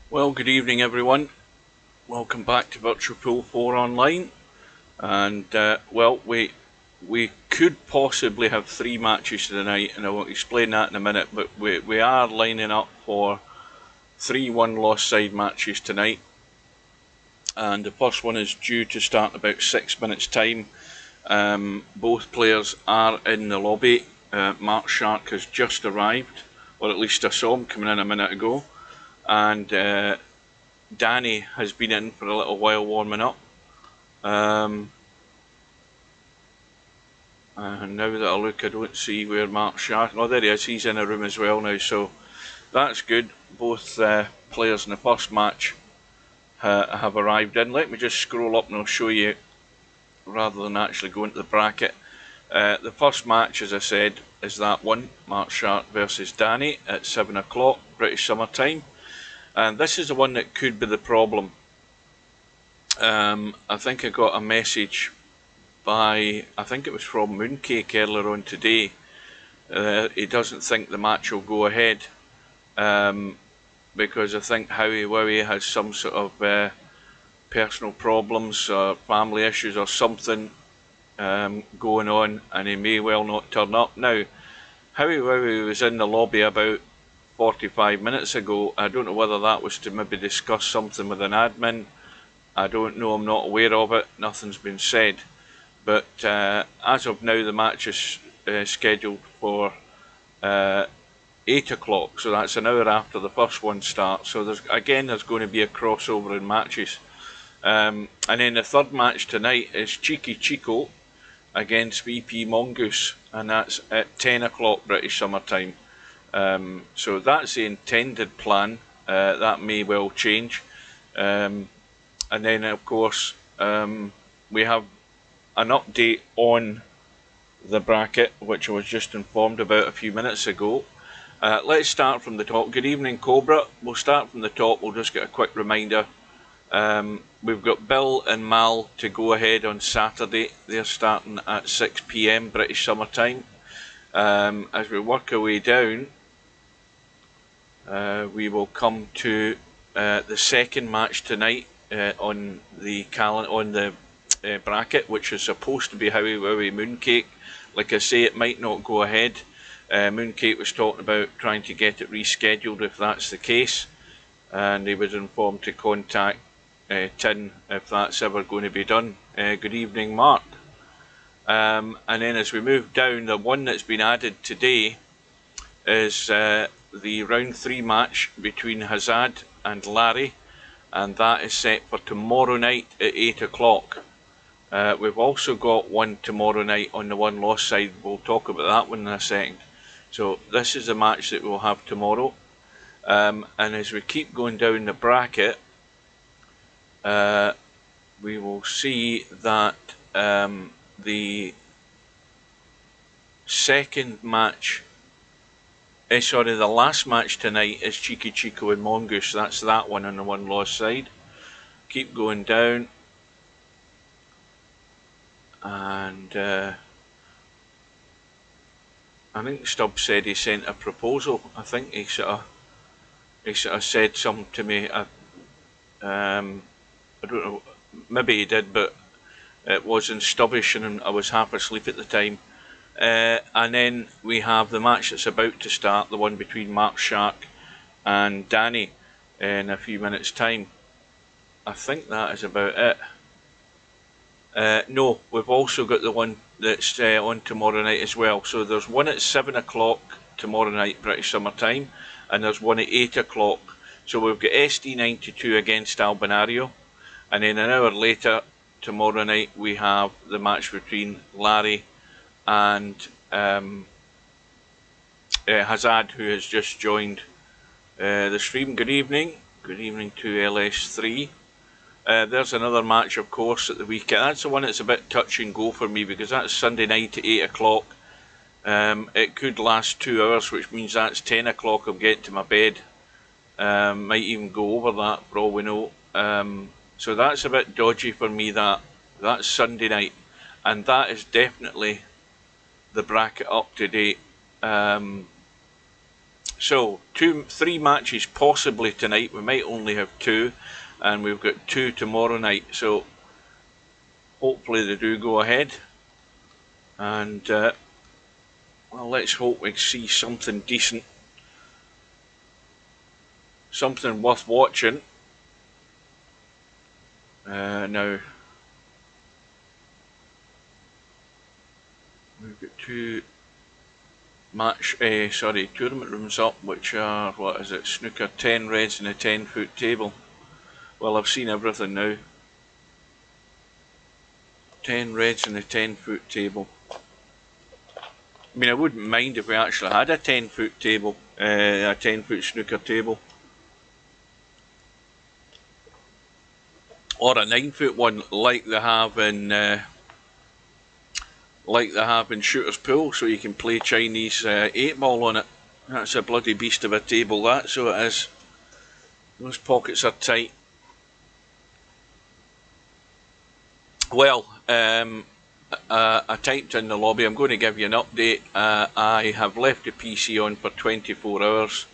Well, good evening everyone. Welcome back to Virtual Pool 4 Online. And well, we could possibly have 3 matches tonight, and I will explain that in a minute. But we are lining up for 3 one-loss side matches tonight, and the first one is due to start in about 6 minutes' time. Both players are in the lobby. Markshark has just arrived, or at least I saw him coming in a minute ago, and Danny has been in for a little while warming up. And now that I look, I don't see where Markshark. Oh, there he is. He's in a room as well now, so that's good. Both players in the first match have arrived in. Let me just scroll up and I'll show you, rather than actually go into the bracket. The first match, as I said, is that one, Markshark versus Danny at 7 o'clock British Summer Time. And this is the one that could be the problem. I think I got a message by, I think it was from Mooncake earlier on today. He doesn't think the match will go ahead because I think Howie Wowie has some sort of personal problems or family issues or something going on, and he may well not turn up. Now, Howie Wowie was in the lobby about 45 minutes ago. I don't know whether that was to maybe discuss something with an admin. I don't know, I'm not aware of it, nothing's been said. But as of now, the match is scheduled for 8 o'clock, so that's an hour after the first one starts. So there's going to be a crossover in matches. And then the third match tonight is Cheeky Chico against VP Mongoose, and that's at 10 o'clock British Summer Time. So that's the intended plan. That may well change. And then, of course, we have an update on the bracket, which I was just informed about a few minutes ago. Let's start from the top. Good evening, Cobra. We'll start from the top. We'll just get a quick reminder. We've got Bill and Mal to go ahead on Saturday. They're starting at 6 PM British Summer Time. As we work our way down, we will come to the second match tonight on the bracket, which is supposed to be Howie Wowie Mooncake. Like I say, it might not go ahead. Mooncake was talking about trying to get it rescheduled if that's the case, and he was informed to contact Tin if that's ever going to be done. Good evening, Mark. And then as we move down, the one that's been added today is the round 3 match between Hazard and Larry, and that is set for tomorrow night at 8 o'clock. We've also got one tomorrow night on the one loss side. We'll talk about that one in a second. So this is the match that we'll have tomorrow. And as we keep going down the bracket, we will see that the second match, the last match tonight is Cheeky Chico and Mongoose. That's that one on the one loss side. Keep going down, and I think Stubb said he sent a proposal. I think he sort of said something to me. I don't know, maybe he did, but it wasn't Stubbish, and I was half asleep at the time. And then we have the match that's about to start, the one between Markshark and Danny, in a few minutes' time. I think that is about it. No, we've also got the one that's on tomorrow night as well. So there's one at 7 o'clock tomorrow night British Summer Time, and there's one at 8 o'clock. So we've got SD92 against Albinario, and then an hour later tomorrow night we have the match between Larry and Hazard, who has just joined the stream. Good evening to LS3. There's another match, of course, at the weekend. That's the one that's a bit touch and go for me, because that's Sunday night at 8 o'clock. It could last 2 hours, which means that's 10 o'clock I'm getting to my bed. Might even go over that for all we know. So that's a bit dodgy for me. That's Sunday night, and that is definitely the bracket up to date. So 3 matches possibly tonight. We might only have 2, and we've got 2 tomorrow night. So hopefully they do go ahead, and well, let's hope we see something decent, something worth watching. Now we've got 2 tournament rooms up, which are, what is it, snooker 10 reds and a 10-foot table. Well, I've seen everything now. 10 reds and a 10-foot table. I mean, I wouldn't mind if we actually had a 10-foot table, a 10-foot snooker table, or a 9-foot one like they have in Shooter's Pool, so you can play Chinese 8-ball on it. That's a bloody beast of a table, that, so it is. Those pockets are tight. Well, I typed in the lobby. I'm going to give you an update. I have left the PC on for 24 hours.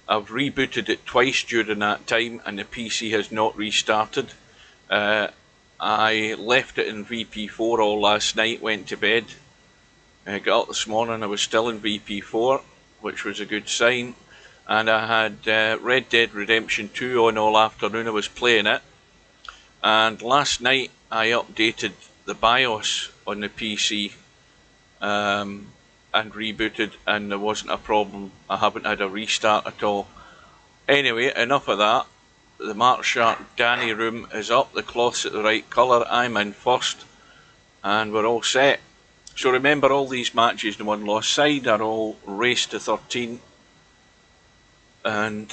I've rebooted it twice during that time, and the PC has not restarted. I left it in VP4 all last night, went to bed. Got up this morning, I was still in VP4, which was a good sign. And I had Red Dead Redemption 2 on all afternoon. I was playing it. And last night I updated the BIOS on the PC and rebooted, and there wasn't a problem. I haven't had a restart at all. Anyway, enough of that. The Markshark Danny room is up, the cloth's at the right colour, I'm in first, and we're all set. So remember, all these matches in the one loss side are all race to 13, and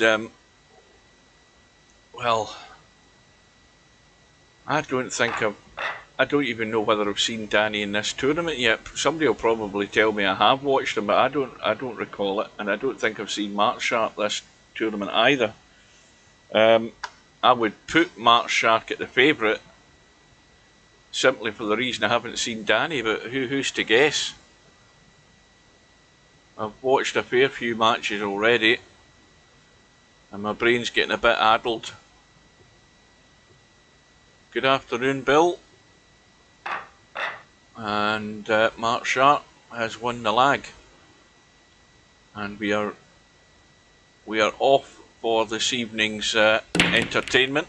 well, I don't even know whether I've seen Danny in this tournament yet. Somebody will probably tell me I have watched him, but I don't recall it, and I don't think I've seen Markshark this tournament either. I would put Markshark at the favourite, simply for the reason I haven't seen Danny, but who's to guess? I've watched a fair few matches already, and my brain's getting a bit addled. Good afternoon, Bill. And Markshark has won the lag, and we are off for this evening's entertainment.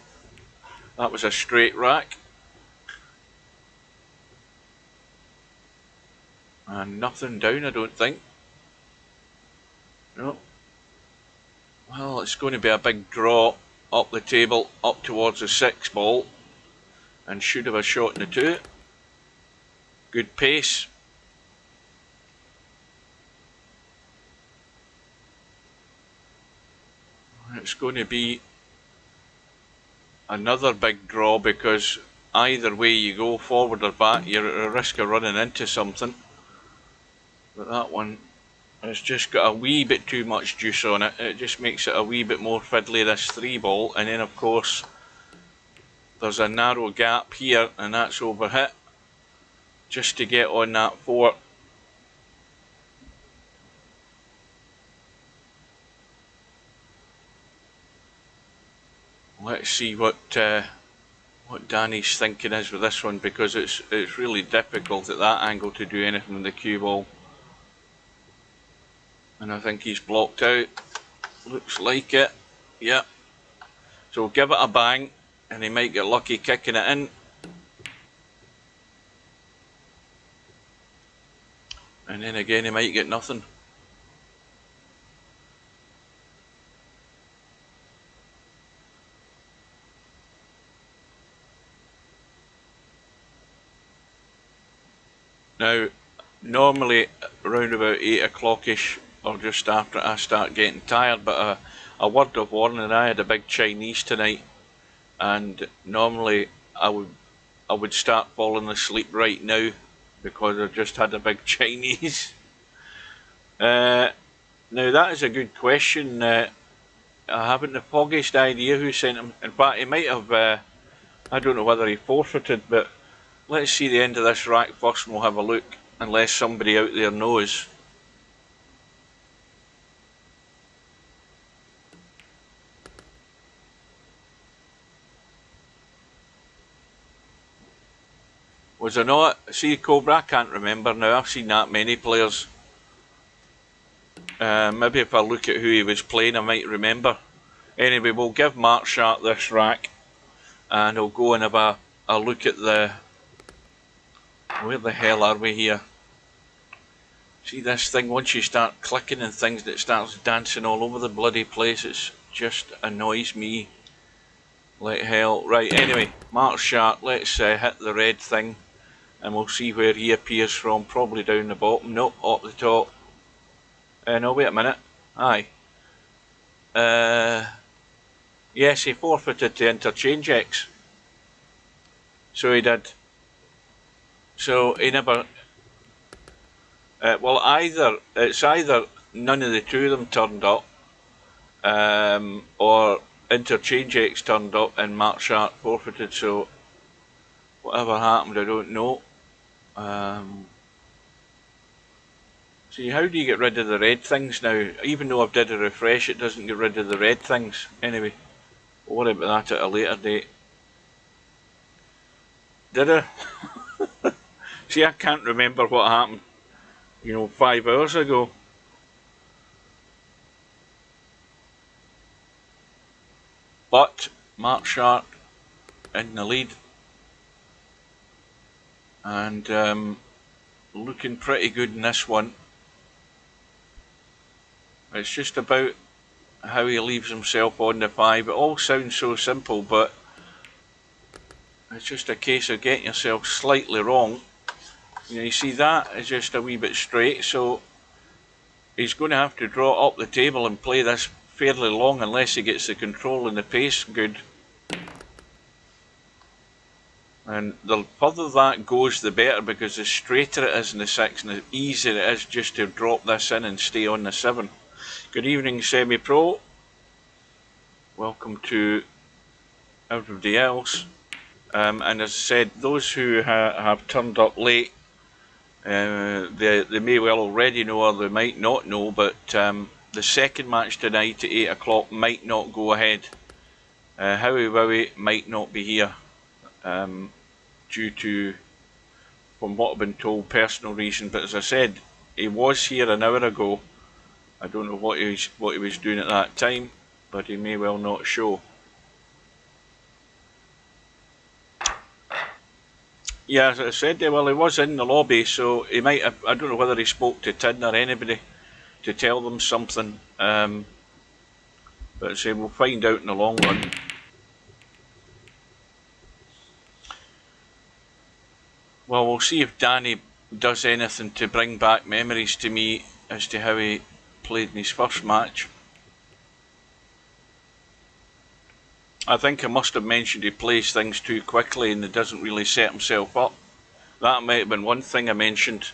That was a straight rack, and nothing down, I don't think. No. Well, it's going to be a big draw up the table, up towards the 6-ball, and should have a shot in the 2. Good pace. It's going to be another big draw, because either way you go, forward or back, you're at a risk of running into something. But that one has just got a wee bit too much juice on it. It just makes it a wee bit more fiddly, this 3-ball. And then of course there's a narrow gap here, and that's overhit just to get on that 4. Let's see what Danny's thinking is with this one, because it's really difficult at that angle to do anything with the cue ball. And I think he's blocked out. Looks like it. Yep. So give it a bang, and he might get lucky kicking it in. And then again he might get nothing. Now, normally around about 8 o'clock-ish, or just after, I start getting tired, but a word of warning, I had a big Chinese tonight, and normally I would start falling asleep right now, because I've just had a big Chinese. Now that is a good question. I haven't the foggiest idea who sent him. In fact, he might have, I don't know whether he forfeited, but let's see the end of this rack first and we'll have a look, unless somebody out there knows. Was there not? See, Cobra, I can't remember now. I've seen that many players. Maybe if I look at who he was playing, I might remember. Anyway, we'll give Markshark this rack, and he'll go and have a look at the... Where the hell are we here? See this thing, once you start clicking and things, it starts dancing all over the bloody place. It just annoys me like hell. Right, anyway, Markshark, let's hit the red thing, and we'll see where he appears from. Probably down the bottom. Nope, up the top. No, wait a minute. Aye. Yes, he forfeited to interchange X. So he did. So he never... well, it's either none of the two of them turned up, or interchange X turned up and Markshark forfeited. So whatever happened, I don't know. See, how do you get rid of the red things now? Even though I've did a refresh, it doesn't get rid of the red things. Anyway, we'll worry about that at a later date. Did I? See, I can't remember what happened, 5 hours ago. But Markshark in the lead, and looking pretty good in this one. It's just about how he leaves himself on the 5. It all sounds so simple, but it's just a case of getting yourself slightly wrong. You see, that is just a wee bit straight, so he's going to have to draw up the table and play this fairly long unless he gets the control and the pace good. And the further that goes, the better, because the straighter it is in the 6 and the easier it is just to drop this in and stay on the 7. Good evening, Semi-Pro. Welcome to everybody else. And as I said, those who have turned up late, they may well already know, or they might not know, but the second match tonight at 8 o'clock might not go ahead. Howie Wowie might not be here due to, from what I've been told, personal reason. But as I said, he was here an hour ago. I don't know what he was doing at that time, but he may well not show. Yeah, as I said, well, he was in the lobby, so he might have, I don't know whether he spoke to Tin or anybody to tell them something, but say we'll find out in the long run. Well, we'll see if Danny does anything to bring back memories to me as to how he played in his first match. I think I must have mentioned he plays things too quickly and he doesn't really set himself up. That might have been one thing I mentioned.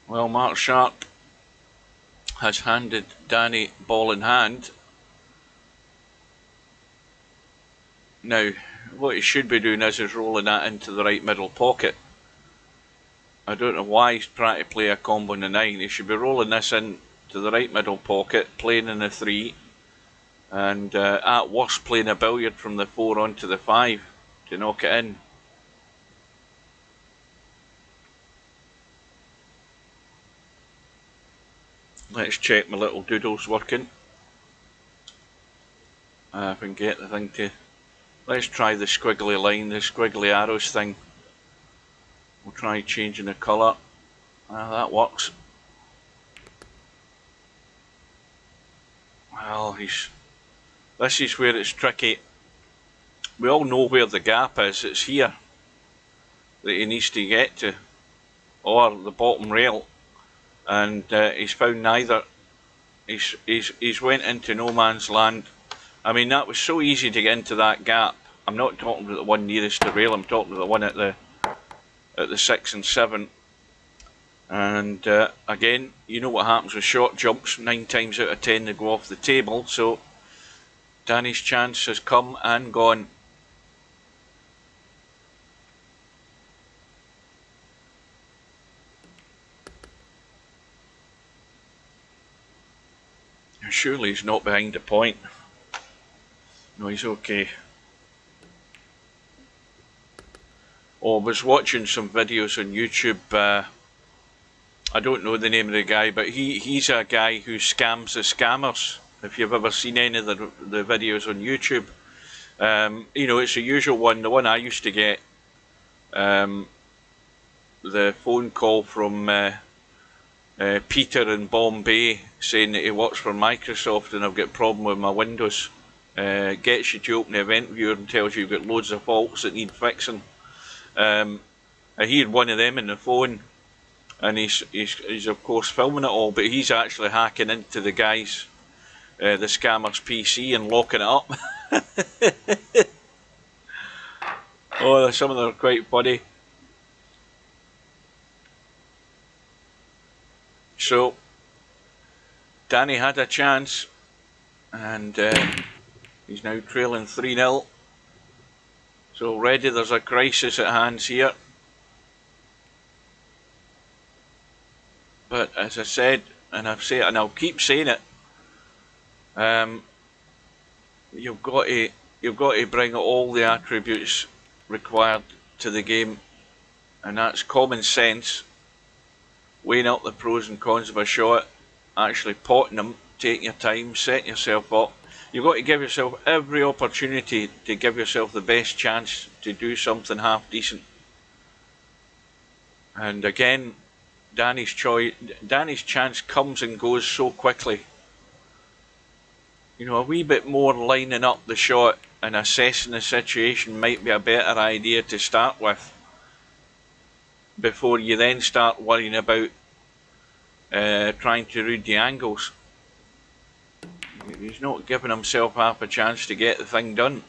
Well, Markshark has handed Danny ball in hand. Now, what he should be doing is rolling that into the right middle pocket. I don't know why he's trying to play a combo in the 9. He should be rolling this in to the right middle pocket, playing in the 3, and at worst playing a billiard from the 4 onto the 5 to knock it in. Let's check my little doodles working. If I can get the thing to... Let's try the squiggly line, the squiggly arrows thing. We'll try changing the colour. That works. Well, this is where it's tricky. We all know where the gap is. It's here that he needs to get to, or the bottom rail, and he's found neither. He's went into no man's land. I mean, that was so easy to get into that gap. I'm not talking about the one nearest the rail. I'm talking about the one at the 6 and 7. And again, you know what happens with short jumps. 9 times out of 10 they go off the table. So Danny's chance has come and gone. Surely he's not behind the point. No, he's okay. I was watching some videos on YouTube. I don't know the name of the guy, but he's a guy who scams the scammers. If you've ever seen any of the videos on YouTube, you know, it's the usual one. The one I used to get, the phone call from Peter in Bombay saying that he works for Microsoft and I've got a problem with my Windows. Gets you to open the event viewer and tells you you've got loads of faults that need fixing. I heard one of them in the phone, and he's of course filming it all, but he's actually hacking into the guy's, the scammer's PC and locking it up. Oh, some of them are quite funny. So, Danny had a chance, and he's now trailing 3-0. So already there's a crisis at hand here. But as I said, and I've said, and I'll keep saying it, you've got to bring all the attributes required to the game, and that's common sense, weighing up the pros and cons of a shot, actually potting them, taking your time, setting yourself up. You've got to give yourself every opportunity to give yourself the best chance to do something half decent. And again, Danny's chance comes and goes so quickly. You know, a wee bit more lining up the shot and assessing the situation might be a better idea to start with, before you then start worrying about trying to read the angles. He's not giving himself half a chance to get the thing done.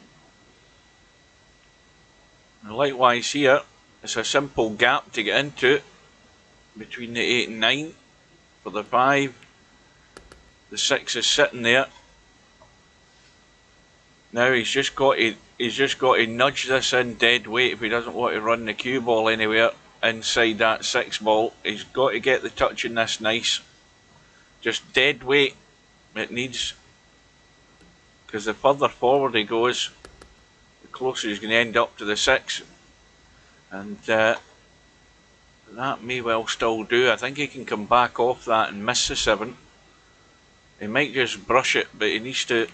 And likewise here, it's a simple gap to get into between the 8 and 9 for the 5. The 6 is sitting there. Now he's just got to nudge this in dead weight if he doesn't want to run the cue ball anywhere inside that 6 ball. He's got to get the touch in this nice. Just dead weight it needs, because the further forward he goes, the closer he's going to end up to the 6. And that may well still do. I think he can come back off that and miss the 7. He might just brush it, but he needs to.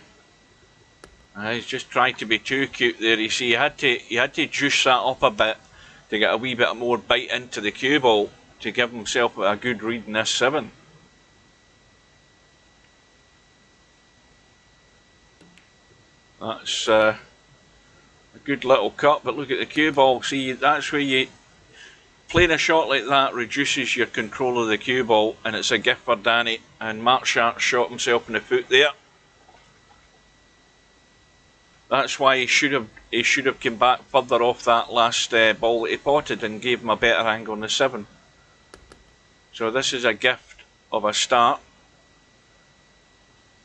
He's just trying to be too cute there. You see, he had to juice that up a bit to get a wee bit more bite into the cue ball to give himself a good read in this 7. That's a good little cut, but look at the cue ball. See, that's where you playing a shot like that reduces your control of the cue ball, and it's a gift for Danny. And Markshark shot himself in the foot there. That's why he should have come back further off that last ball that he potted and gave him a better angle on the 7. So this is a gift of a start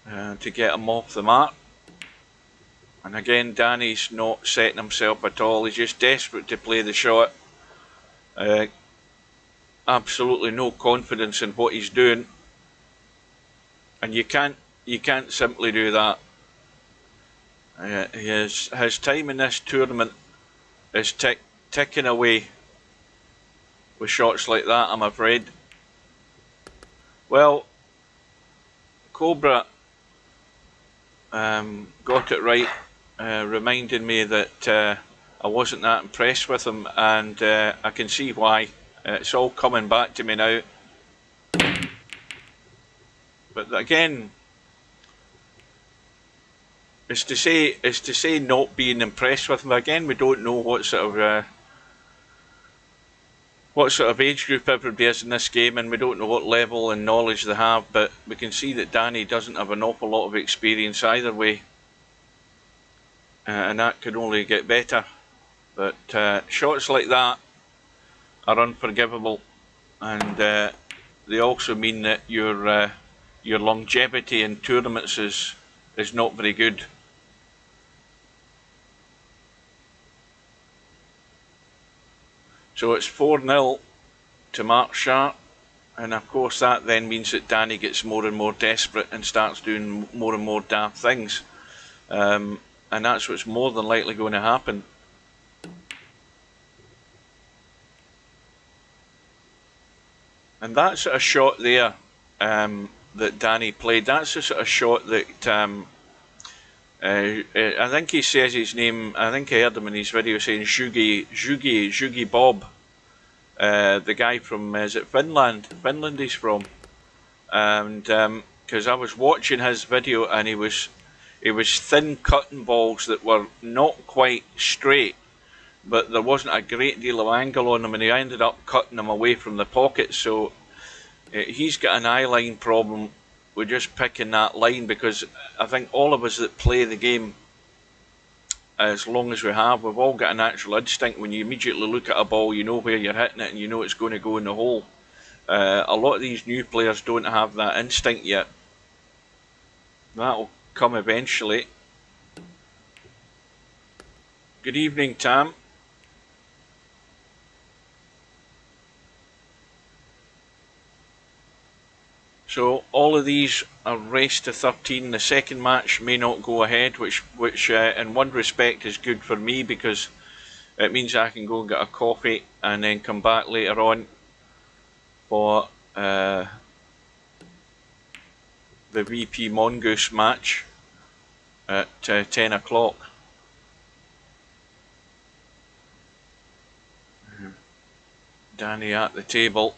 to get him off the mark. And again, Danny's not setting himself at all. He's just desperate to play the shot. Absolutely no confidence in what he's doing, and you can't simply do that. His time in this tournament is ticking away with shots like that, I'm afraid. Well, Cobra got it right, reminding me that I wasn't that impressed with him, and I can see why. It's all coming back to me now. But again, it's to say not being impressed with him. Again, we don't know what sort of age group everybody is in this game, and we don't know what level and knowledge they have. But we can see that Danny doesn't have an awful lot of experience either way, and that could only get better. But shots like that are unforgivable, and they also mean that your longevity in tournaments is not very good. So it's 4-0 to Markshark, and of course that then means that Danny gets more and more desperate and starts doing more and more daft things, and that's what's more than likely going to happen. And that sort of shot there that Danny played, that's the sort of shot that I think he says his name, I think I heard him in his video saying Zhugi Bob, the guy from, is it Finland? Finland he's from. And because I was watching his video and he was thin cutting balls that were not quite straight, but there wasn't a great deal of angle on them, and he ended up cutting them away from the pocket. So he's got an eye line problem with just picking that line, because I think all of us that play the game, as long as we have, we've all got a natural instinct. When you immediately look at a ball, you know where you're hitting it and you know it's going to go in the hole. A lot of these new players don't have that instinct yet. That'll come eventually. Good evening, Tam. So all of these are raced to 13. The second match may not go ahead, which in one respect is good for me, because it means I can go and get a coffee and then come back later on for the VP Mongoose match at 10 o'clock. Danny at the table.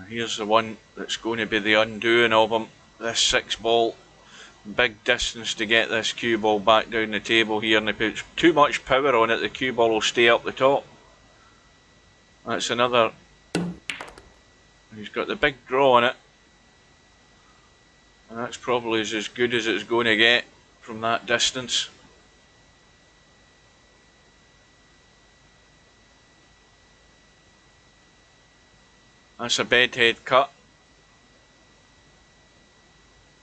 Here's the one that's going to be the undoing of him. This 6 ball, big distance to get this cue ball back down the table here, and if he puts too much power on it, the cue ball will stay up the top. That's another. He's got the big draw on it, and that's probably as good as it's going to get from that distance. That's a bedhead cut,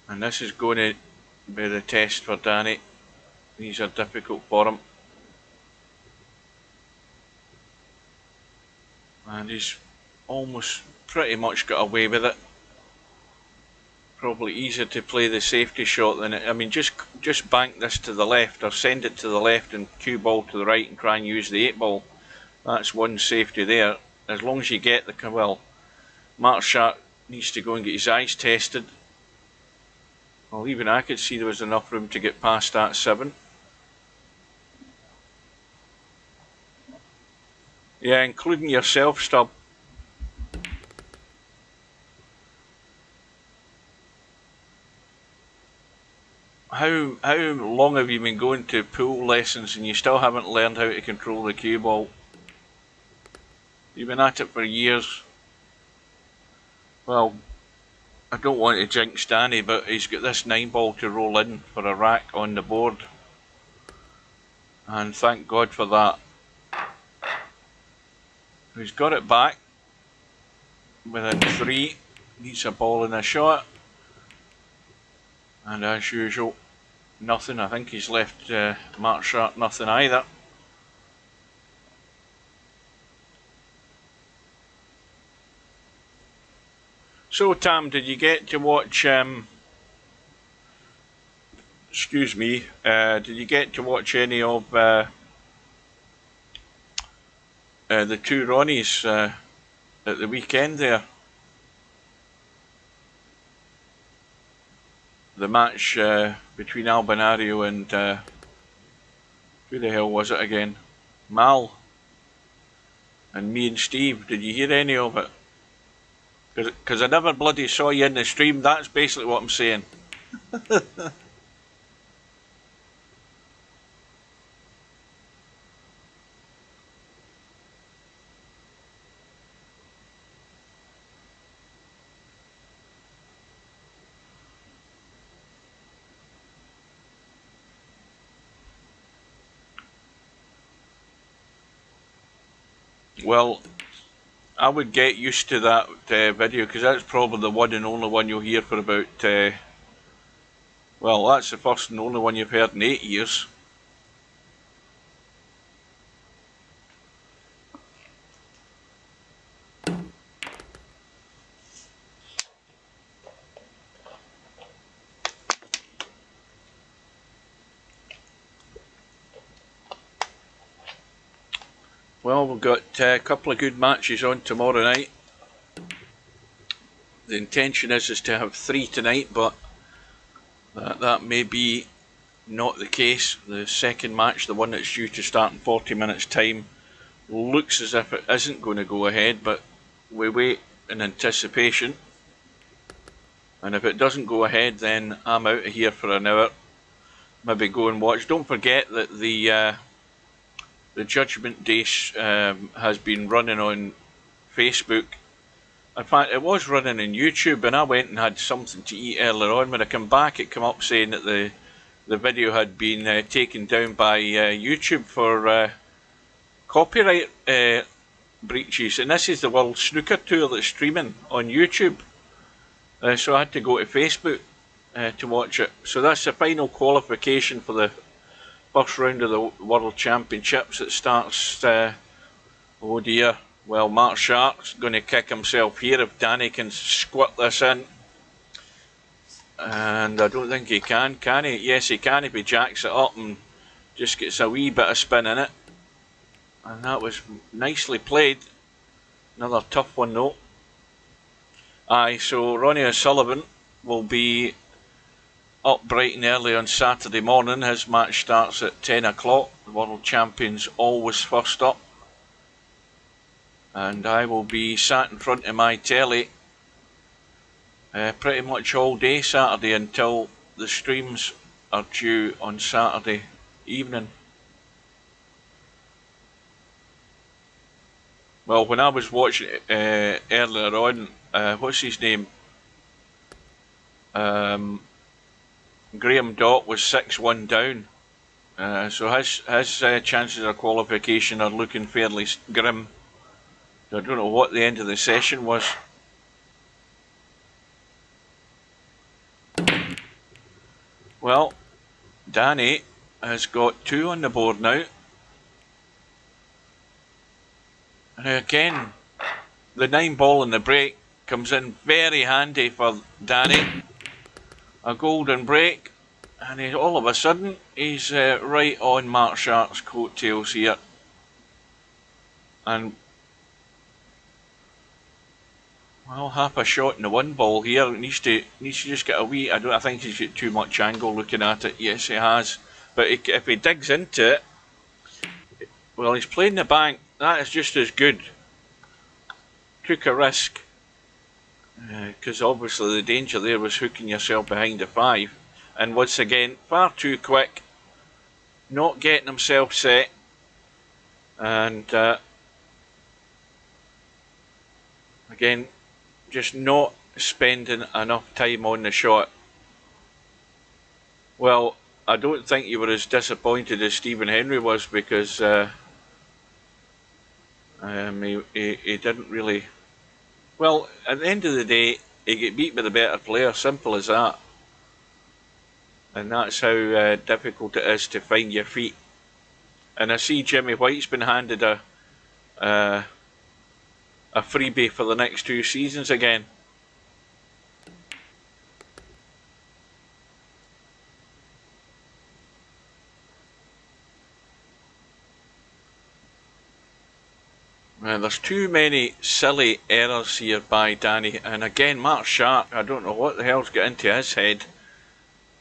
and this is going to be the test for Danny. These are difficult for him, and he's almost pretty much got away with it. Probably easier to play the safety shot than it. I mean, just bank this to the left, or send it to the left and cue ball to the right and try and use the 8 ball. That's one safety there. As long as you get the, well, Markshark needs to go and get his eyes tested. Well, even I could see there was enough room to get past that 7. Yeah, including yourself, Stub. How long have you been going to pool lessons and you still haven't learned how to control the cue ball? You've been at it for years. Well, I don't want to jinx Danny, but he's got this 9 ball to roll in for a rack on the board, and thank God for that. He's got it back within 3. Needs a ball and a shot, and as usual, nothing. I think he's left Markshark nothing either. So Tam, did you get to watch, excuse me, did you get to watch any of the 2 Ronnies at the weekend there? The match between Albinario and who the hell was it again? Mal and me and Steve. Did you hear any of it? Because I never bloody saw you in the stream. That's basically what I'm saying. Well, I would get used to that video, because that's probably the one and only one you'll hear for about, well, that's the first and only one you've heard in 8 years. Well, we've got a couple of good matches on tomorrow night. The intention is to have 3 tonight, but that may be not the case. The second match, the one that's due to start in 40 minutes time, looks as if it isn't going to go ahead, but we wait in anticipation. And if it doesn't go ahead, then I'm out of here for an hour. Maybe go and watch. Don't forget that the Judgment Day has been running on Facebook. In fact, it was running on YouTube, and I went and had something to eat earlier on. When I come back, it came up saying that the video had been taken down by YouTube for copyright breaches. And this is the World Snooker Tour that's streaming on YouTube. So I had to go to Facebook to watch it. So that's the final qualification for the first round of the World Championships. It starts, oh dear, well, Markshark's going to kick himself here if Danny can squirt this in. And I don't think he can he? Yes, he can if he jacks it up and just gets a wee bit of spin in it. And that was nicely played. Another tough one though. Aye, so Ronnie O'Sullivan will be up bright and early on Saturday morning. His match starts at 10 o'clock. The World Champions always first up. And I will be sat in front of my telly pretty much all day Saturday until the streams are due on Saturday evening. Well, when I was watching it earlier on, what's his name? Graham Dott was 6-1 down, so his chances of qualification are looking fairly grim. I don't know what the end of the session was. Well, Danny has got 2 on the board now. And again, the 9 ball in the break comes in very handy for Danny. A golden break, and all of a sudden he's right on Markshark's coattails here. And well, half a shot in the 1 ball here. Needs to just get a wee. I think he's got too much angle looking at it. Yes, he has. But if he digs into it, well, he's playing the bank. That is just as good. Took a risk. Because obviously the danger there was hooking yourself behind a 5. And once again, far too quick. Not getting himself set. And again, just not spending enough time on the shot. Well, I don't think you were as disappointed as Stephen Henry was, because he didn't really. Well, at the end of the day, he get beat by the better player. Simple as that. And that's how difficult it is to find your feet. And I see Jimmy White's been handed a freebie for the next 2 seasons again. There's too many silly errors here by Danny, and again Markshark, I don't know what the hell's got into his head,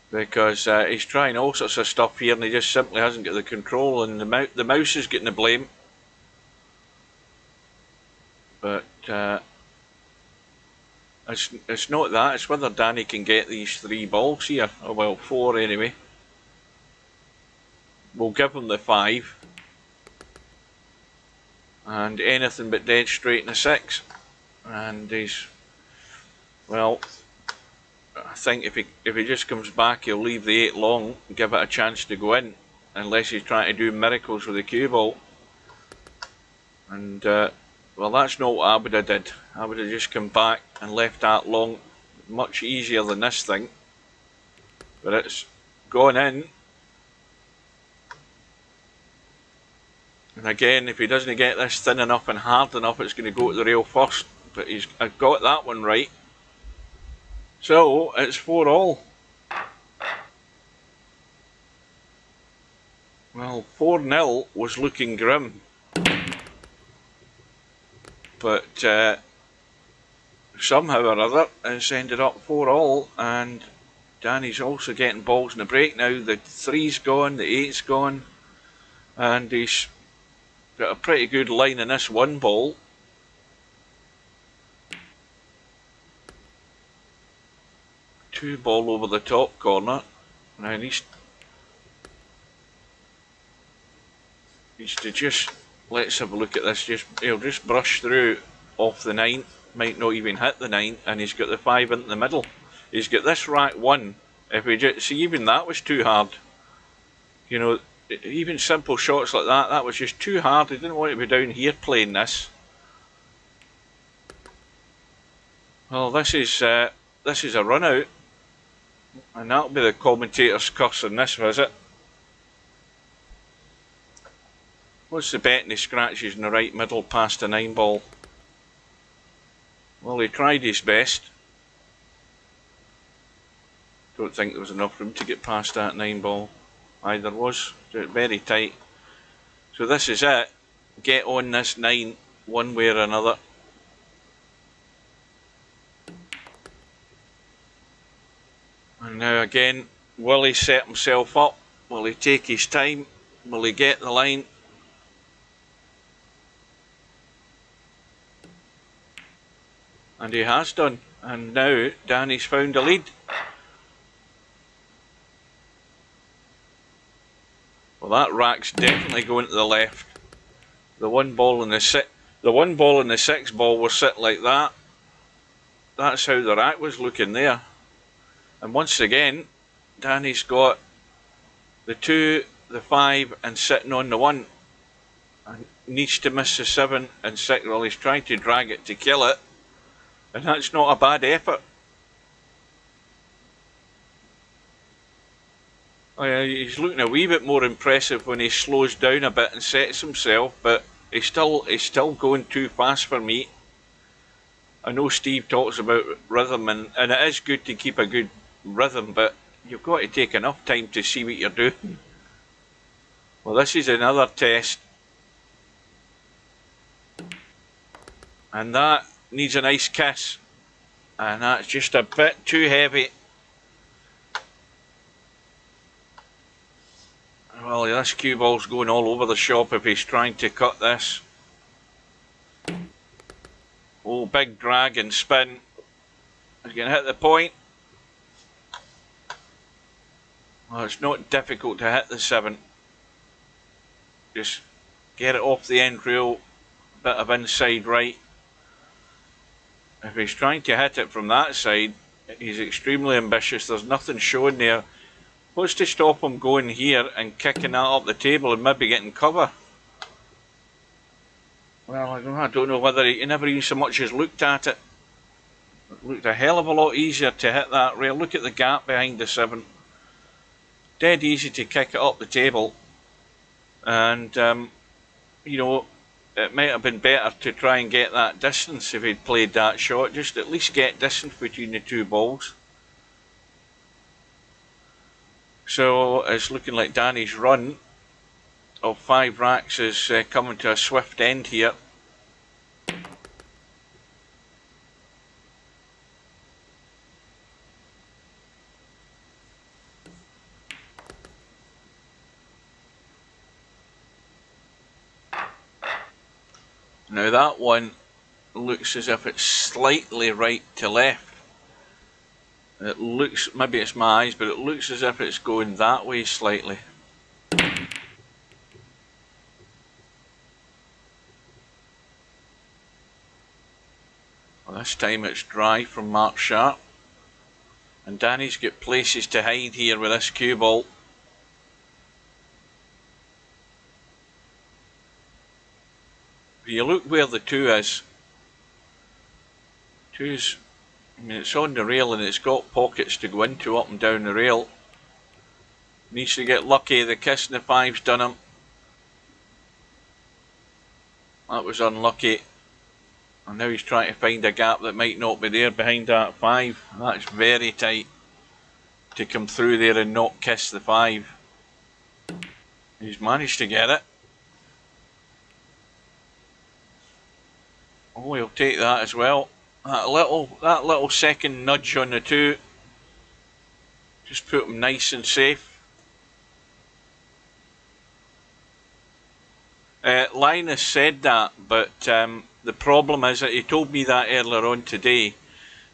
because he's trying all sorts of stuff here and he just simply hasn't got the control, and the mouse is getting the blame. But it's not that, it's whether Danny can get these 3 balls here, or well, 4 anyway. We'll give him the 5. And anything but dead straight in the 6. And he's, well, I think if he just comes back, he'll leave the 8 long and give it a chance to go in, unless he's trying to do miracles with the cue ball. And well, that's not what I would have did. I would have just come back and left that long. Much easier than this thing. But it's gone in. And again, if he doesn't get this thin enough and hard enough, it's going to go to the rail first. But he's got that one right. So, it's 4-all. Well, 4-0 was looking grim. but somehow or other it's ended up 4-all, and Danny's also getting balls in the break now. The 3's gone, the 8's gone, and he's got a pretty good line in this 1 ball. Two ball over the top corner. Now he's to just, let's have a look at this. He'll just brush through off the 9, might not even hit the 9, and he's got the 5 into the middle. He's got this rack 1. If we just see, even that was too hard. You know, even simple shots like that, that was just too hard. He didn't want to be down here playing this. Well, this is a run out, and that'll be the commentator's curse in this visit. What's the bet? And he scratches in the right middle past the 9 ball. Well, he tried his best. Don't think there was enough room to get past that 9 ball. Either was. Very tight. So this is it. Get on this 9 one way or another. And now again, will he set himself up? Will he take his time? Will he get the line? And he has done. And now Danny's found a lead. Well, that rack's definitely going to the left. The 1 ball and the 6, the 1 ball and the 6 ball were sit like that. That's how the rack was looking there. And once again, Danny's got the 2, the 5, and sitting on the 1. And needs to miss the 7 and 6. Well, he's trying to drag it to kill it, and that's not a bad effort. Oh yeah, he's looking a wee bit more impressive when he slows down a bit and sets himself, but he's still going too fast for me. I know Steve talks about rhythm, and it is good to keep a good rhythm, but you've got to take enough time to see what you're doing. Well, this is another test, and that needs a nice kiss, and that's just a bit too heavy. Well, this cue ball's going all over the shop if he's trying to cut this. Oh, big drag and spin. He's going to hit the point. Well, it's not difficult to hit the 7. Just get it off the end rail, bit of inside right. If he's trying to hit it from that side, he's extremely ambitious. There's nothing showing there. What's to stop him going here and kicking that up the table and maybe getting cover? Well, I don't know whether he never even so much as looked at it. It looked a hell of a lot easier to hit that rail. Look at the gap behind the 7. Dead easy to kick it up the table. And, you know, it might have been better to try and get that distance if he'd played that shot. Just at least get distance between the 2 balls. So it's looking like Danny's run of 5 racks is coming to a swift end here. Now that one looks as if it's slightly right to left. It looks, maybe it's my eyes, but it looks as if it's going that way slightly. Well, this time it's dry from Markshark. And Danny's got places to hide here with this cue ball. If you look where the 2 is, 2's, I mean, it's on the rail and it's got pockets to go into up and down the rail. Needs to get lucky. The kiss and the 5's done him. That was unlucky. And now he's trying to find a gap that might not be there behind that 5. That's very tight to come through there and not kiss the 5. He's managed to get it. Oh, he'll take that as well. That little second nudge on the two just put him nice and safe. Linus said that, but the problem is that he told me that earlier on today,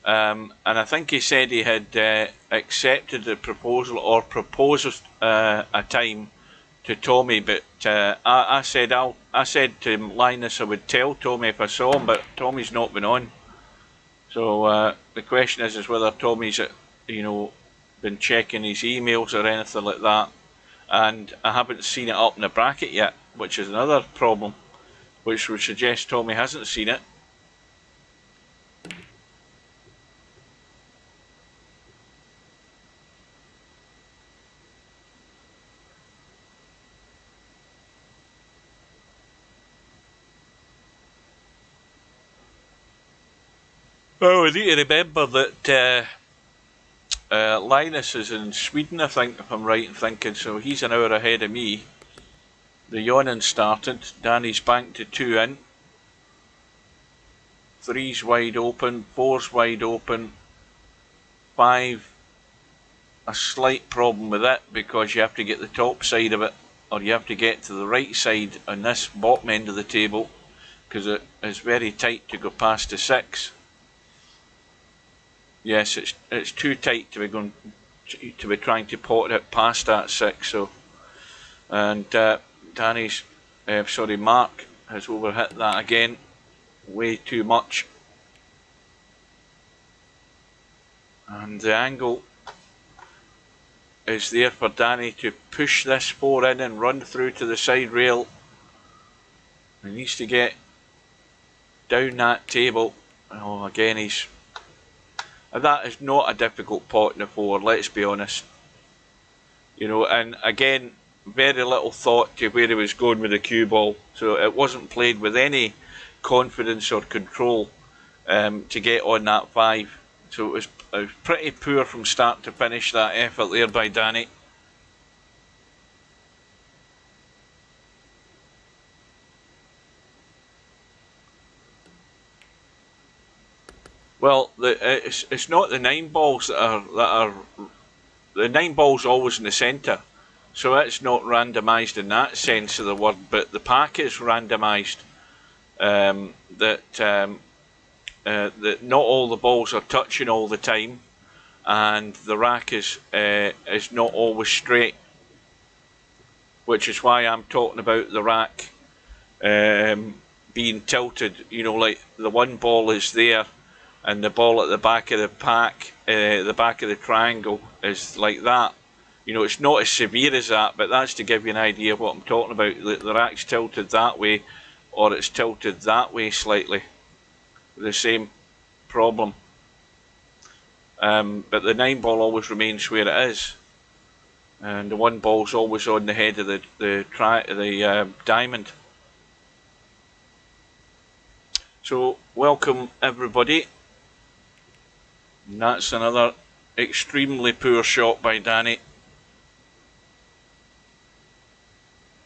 and I think he said he had accepted the proposal or proposed a time to Tommy, but I said to Linus I would tell Tommy if I saw him, but Tommy's not been on. So the question is whether Tommy's been checking his emails or anything like that, and I haven't seen it up in the bracket yet, which is another problem, which would suggest Tommy hasn't seen it. Well, we need to remember that Linus is in Sweden, I think, if I'm right in thinking, so he's an hour ahead of me. The yawning started. Danny's banked to 2 in. 3's wide open, 4's wide open, 5, a slight problem with it because you have to get the top side of it, or you have to get to the right side on this bottom end of the table because it is very tight to go past the 6. Yes, it's too tight to be trying to pot it past that 6. So, and Mark has overhit that again, way too much, and the angle is there for Danny to push this 4 in and run through to the side rail. He needs to get down that table. Oh, again that is not a difficult pot in the 4, let's be honest. And again, very little thought to where he was going with the cue ball, so it wasn't played with any confidence or control to get on that 5. So it was pretty poor from start to finish, that effort there by Danny. Well, it's not the 9 balls that are the 9 balls always in the centre, so it's not randomised in that sense of the word. But the pack is randomised. That not all the balls are touching all the time, and the rack is not always straight, which is why I'm talking about the rack being tilted. Like the one ball is there, and the ball at the back of the pack, the back of the triangle is like that. It's not as severe as that, but that's to give you an idea of what I'm talking about. The rack's tilted that way, or it's tilted that way slightly. The same problem. But the 9 ball always remains where it is, and the 1 ball's always on the head of the diamond. So welcome everybody. And that's another extremely poor shot by Danny.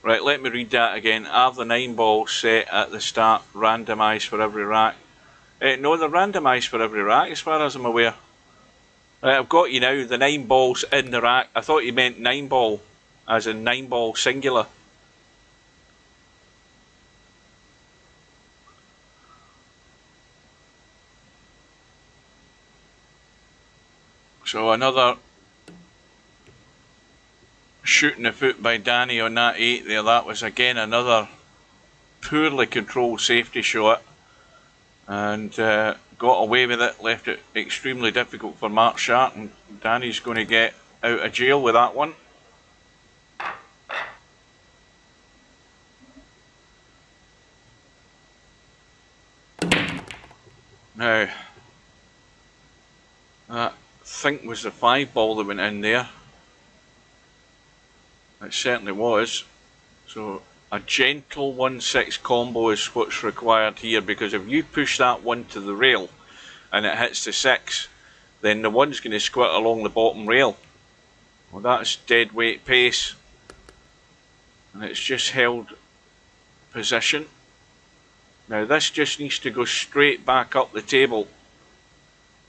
Right, let me read that again. Are the 9 balls set at the start randomised for every rack? No, they're randomised for every rack as far as I'm aware. Right, I've got you now, the 9 balls in the rack. I thought you meant 9 ball, as in 9 ball singular. So another shooting the foot by Danny on that 8 there. That was again another poorly controlled safety shot, and got away with it, left it extremely difficult for Markshark, and Danny's going to get out of jail with that one. Now, that I think was the 5 ball that went in there. It certainly was. So a gentle 1-6 combo is what's required here, because if you push that 1 to the rail and it hits the 6, then the 1's going to squat along the bottom rail. Well, that's dead weight pace, and it's just held position. Now this just needs to go straight back up the table.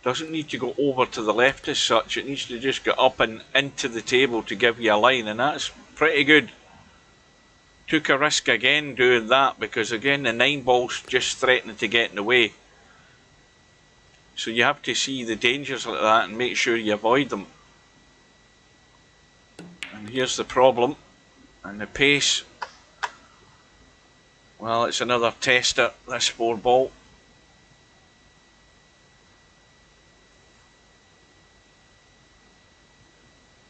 Doesn't need to go over to the left as such, it needs to just go up and into the table to give you a line, and that's pretty good. Took a risk again doing that because again the 9 ball's just threatening to get in the way. So you have to see the dangers like that and make sure you avoid them. And here's the problem. And the pace, well, it's another tester, this 4 ball.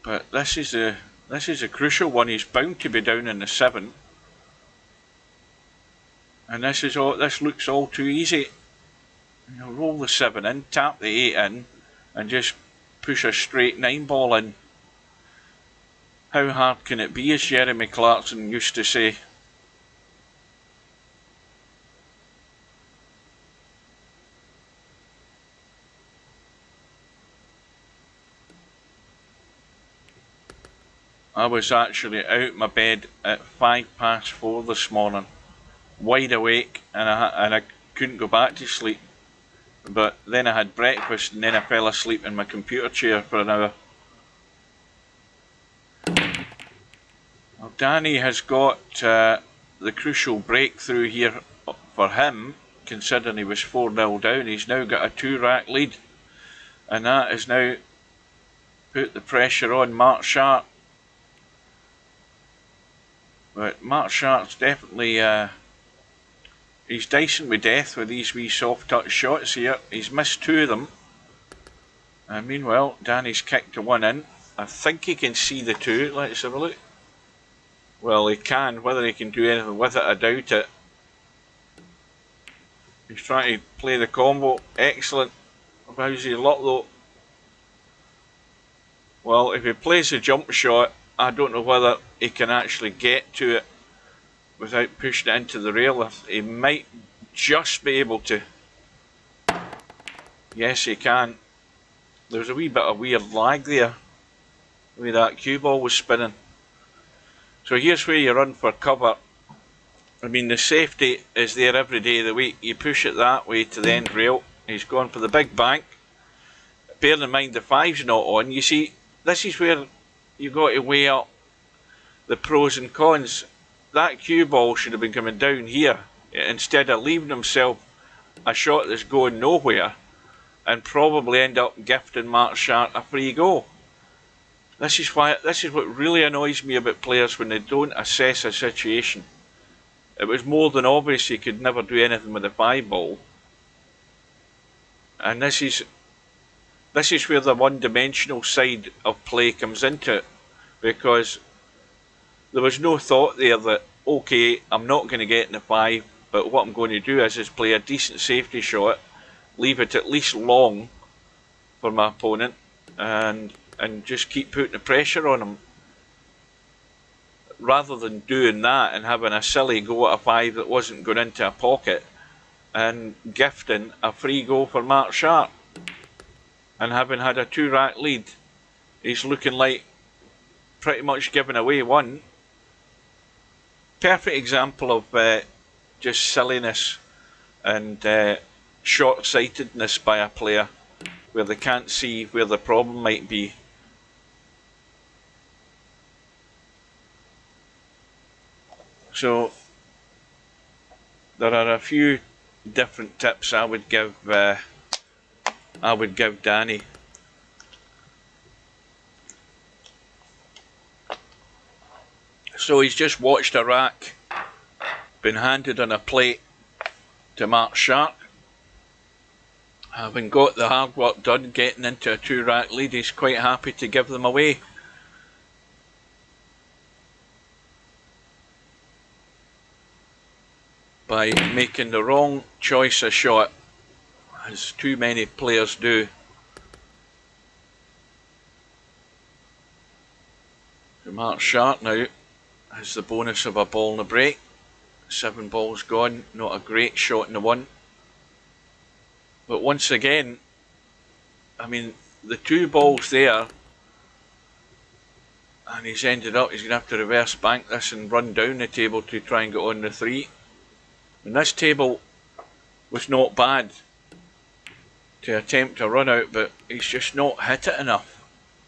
But this is a crucial one. He's bound to be down in the 7. And this looks all too easy. You know, roll the 7 in, tap the 8 in, and just push a straight 9 ball in. How hard can it be, as Jeremy Clarkson used to say? I was actually out my bed at 4:05 this morning, wide awake, and I couldn't go back to sleep. But then I had breakfast and then I fell asleep in my computer chair for an hour. Well, Danny has got the crucial breakthrough here for him, considering he was 4-0 down. He's now got a 2-rack lead, and that has now put the pressure on Markshark. But Markshark's definitely he's dicing with death with these wee soft touch shots here. He's missed 2 of them. And meanwhile, Danny's kicked a 1 in. I think he can see the 2. Let's have a look. Well, he can. Whether he can do anything with it, I doubt it. He's trying to play the combo. Excellent. How's he luck though? Well, if he plays a jump shot, I don't know whether he can actually get to it without pushing it into the rail. He might just be able to. Yes, he can. There was a wee bit of weird lag there, the way that cue ball was spinning. So here's where you run for cover. I mean, the safety is there every day of the week. You push it that way to the end rail. He's gone for the big bank. Bearing in mind the 5's not on. You see, this is where you've got to weigh up the pros and cons. That cue ball should have been coming down here instead of leaving himself a shot that's going nowhere and probably end up gifting Markshark a free go. This is what really annoys me about players when they don't assess a situation. It was more than obvious he could never do anything with the 5 ball. And this is where the one-dimensional side of play comes into it, because there was no thought there that, okay, I'm not going to get in the 5, but what I'm going to do is play a decent safety shot, leave it at least long for my opponent, and just keep putting the pressure on him. Rather than doing that and having a silly go at a 5 that wasn't going into a pocket and gifting a free go for Markshark. And having had a 2-rack lead, he's looking like pretty much giving away 1. Perfect example of just silliness and short-sightedness by a player, where they can't see where the problem might be. So there are a few different tips I would give Danny. So he's just watched a rack been handed on a plate to Markshark. Having got the hard work done getting into a 2-rack lead, he's quite happy to give them away. By making the wrong choice of shot, as too many players do. So Markshark now has the bonus of a ball in the break. 7 balls gone, not a great shot in the 1. But once again, I mean, the 2 balls there, and he's ended up, he's going to have to reverse bank this and run down the table to try and get on the 3. And this table was not bad to attempt a run out, but he's just not hit it enough.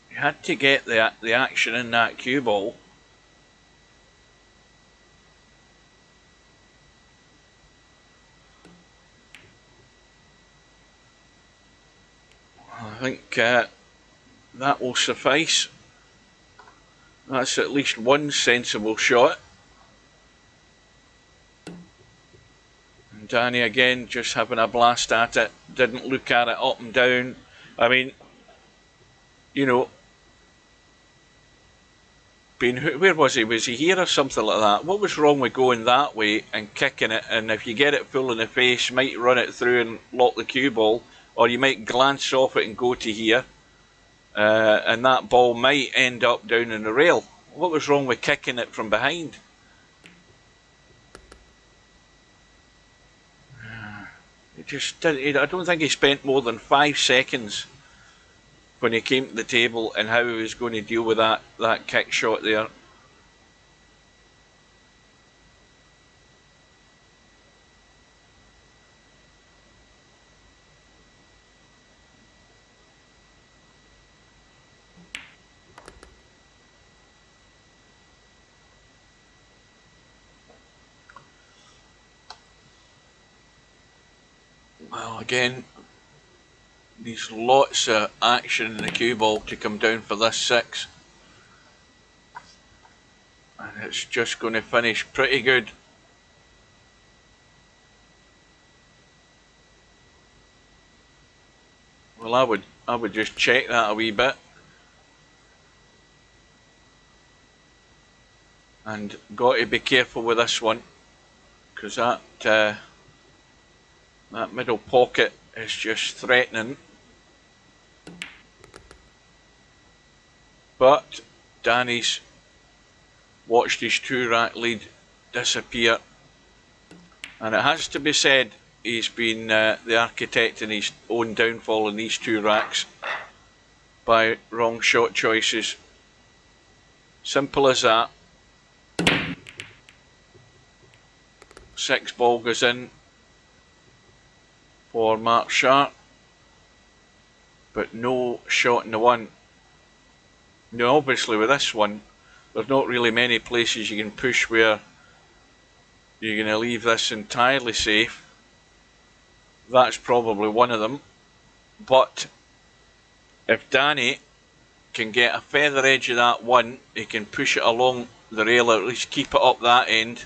He had to get the action in that cue ball. I think that will suffice. That's at least one sensible shot. And Danny again just having a blast at it. Didn't look at it up and down. I mean, you know, where was he? Was he here or something like that? What was wrong with going that way and kicking it? And if you get it full in the face, you might run it through and lock the cue ball, or you might glance off it and go to here, and that ball might end up down in the rail. What was wrong with kicking it from behind? It just didn't. I don't think he spent more than 5 seconds when he came to the table and how he was going to deal with that kick shot there. Well, again, there's lots of action in the cue ball to come down for this 6. And it's just going to finish pretty good. Well, I would just check that a wee bit. And got to be careful with this one, because that middle pocket is just threatening. But Danny's watched his 2-rack lead disappear, and it has to be said he's been the architect in his own downfall in these 2 racks by wrong shot choices. Simple as that. 6 ball goes in for Markshark, but no shot in the 1. Now obviously with this one, there's not really many places you can push where you're going to leave this entirely safe. That's probably one of them. But if Danny can get a feather edge of that 1, he can push it along the rail, or at least keep it up that end,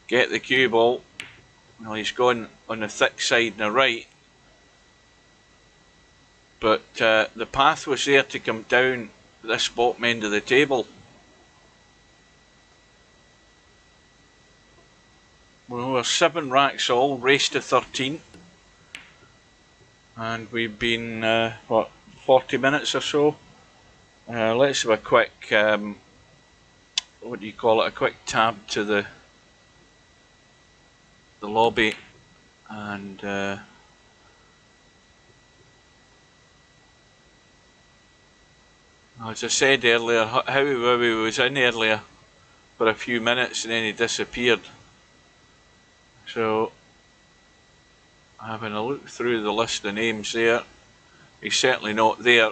get the cue ball. Well, he's gone on the thick side and the right, but the path was there to come down this bottom end of the table. Well, we're 7 racks all, race to 13, and we've been what, 40 minutes or so. Let's have a quick what do you call it, a quick tab to the lobby, and as I said earlier, Howie was in earlier for a few minutes and then he disappeared. So, having a look through the list of names there, he's certainly not there.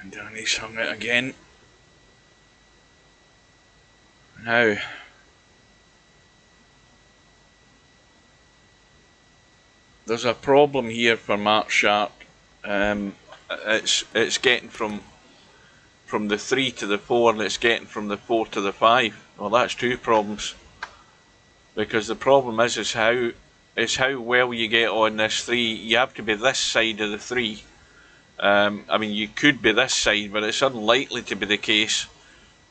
And Danny's hung it again. Now, there's a problem here for Markshark. It's getting from the 3 to the 4, and it's getting from the 4 to the 5. Well, that's 2 problems, because the problem is how well you get on this 3. You have to be this side of the 3. I mean, you could be this side, but it's unlikely to be the case,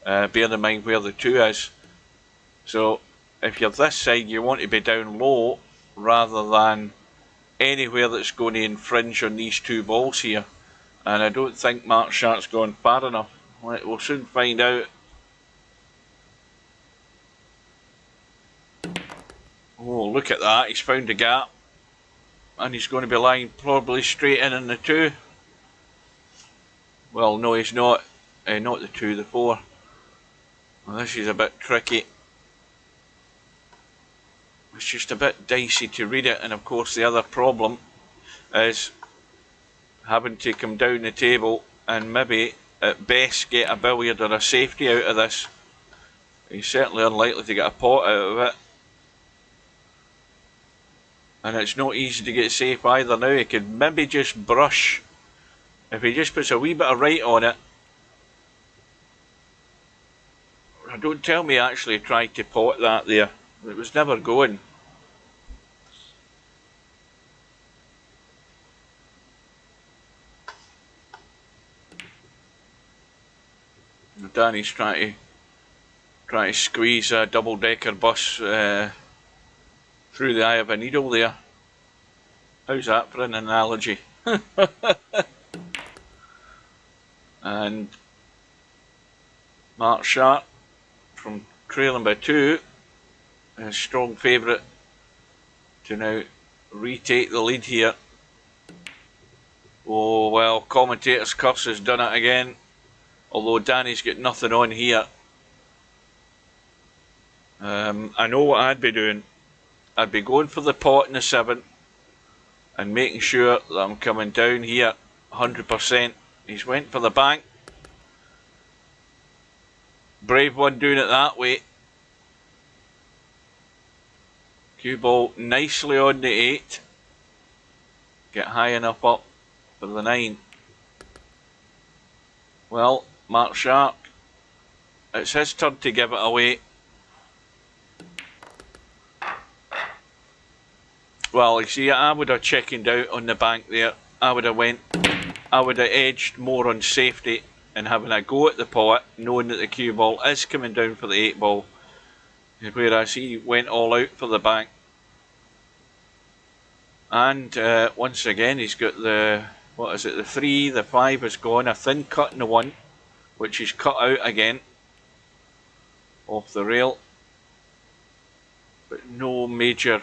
bearing in mind where the 2 is. So if you're this side, you want to be down low rather than anywhere that's going to infringe on these 2 balls here. And I don't think Markshark's gone far enough. We'll soon find out. Oh, look at that, he's found a gap. and he's going to be lying probably straight in the 2. Well, no, he's not. Not the 2, the 4. Well, this is a bit tricky. It's just a bit dicey to read it, and of course the other problem is having to come down the table and maybe at best get a billiard or a safety out of this. He's certainly unlikely to get a pot out of it. And it's not easy to get safe either now. He could maybe just brush. If he just puts a wee bit of right on it. Don't tell me he actually tried to pot that there. It was never going. Danny's trying to squeeze a double-decker bus through the eye of a needle there. How's that for an analogy? And Markshark from trailing by 2, a strong favourite to now retake the lead here. Oh well, commentator's curse has done it again. Although Danny's got nothing on here. I know what I'd be doing. I'd be going for the pot in the 7 and making sure that I'm coming down here 100%. He's went for the bank. Brave one doing it that way. Cue ball nicely on the 8. Get high enough up for the 9. Well, Markshark, it's his turn to give it away. Well, you see, I would have chickened out on the bank there. I would have edged more on safety and having a go at the pot, knowing that the cue ball is coming down for the 8 ball. Whereas he went all out for the bank. And once again, he's got the, what is it, the 3, the 5 is gone, a thin cut in the 1, which he's cut out again, off the rail. But no major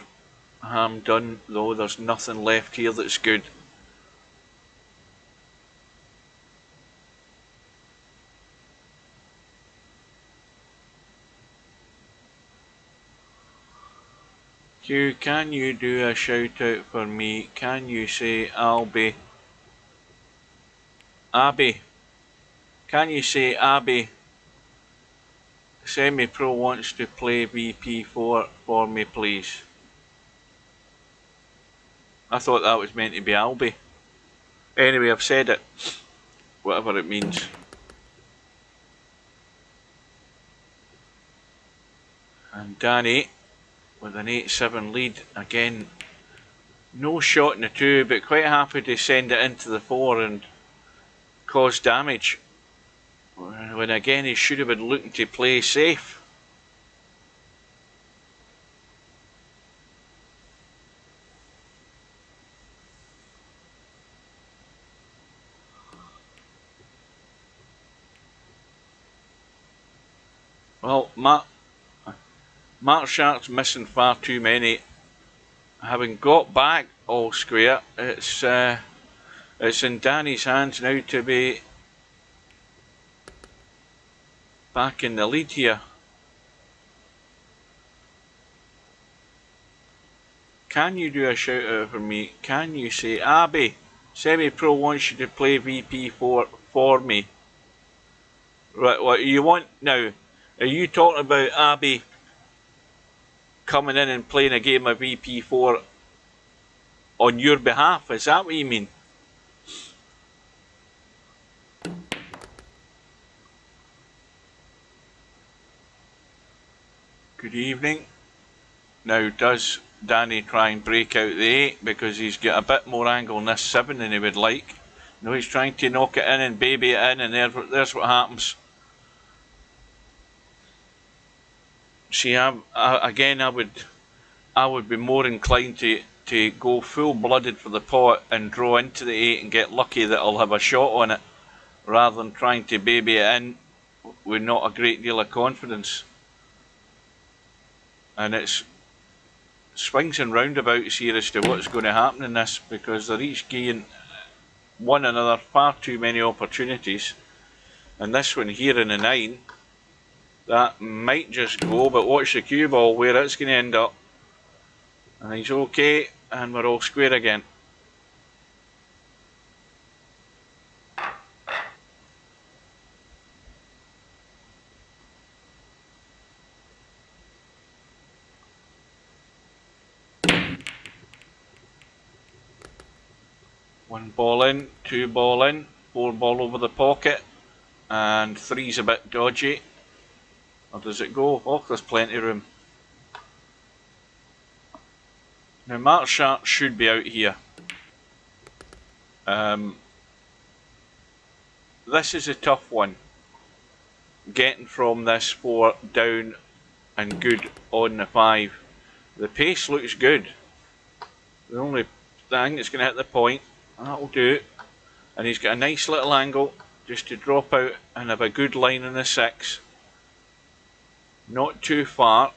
harm done, though. There's nothing left here that's good. Hugh, can you do a shout out for me? Can you say Abby? Can you say Abby? Semi-Pro wants to play VP4 for me, please. I thought that was meant to be Albie. Anyway, I've said it. Whatever it means. And Danny with an 8-7 lead. Again, no shot in the 2, but quite happy to send it into the 4 and cause damage. When again he should have been looking to play safe. Well, Markshark's missing far too many. Having got back all square, it's in Danny's hands now to be back in the lead here. Can you do a shout out for me? Can you say, Abby, Semi-Pro wants you to play VP4 for me? Right, what you want now? Are you talking about Abby coming in and playing a game of VP4 on your behalf? Is that what you mean? Good evening. Now, does Danny try and break out the 8 because he's got a bit more angle in this 7 than he would like? No, he's trying to knock it in and baby it in, and there's what happens. See, again, I would be more inclined to go full-blooded for the pot and draw into the 8 and get lucky that I'll have a shot on it, rather than trying to baby it in with not a great deal of confidence. And it's swings and roundabouts here as to what's going to happen in this, because they're each giving one another far too many opportunities. And this one here in the 9, that might just go, but watch the cue ball where it's going to end up. And he's okay, and we're all square again. One ball in, 2 ball in, 4 ball over the pocket, and 3's a bit dodgy. Or does it go? Oh, there's plenty of room. Now Markshark should be out here. This is a tough one. Getting from this 4 down and good on the 5. The pace looks good. The only thing it's going to hit the point. That'll do it. And he's got a nice little angle just to drop out and have a good line in the 6. Not too far,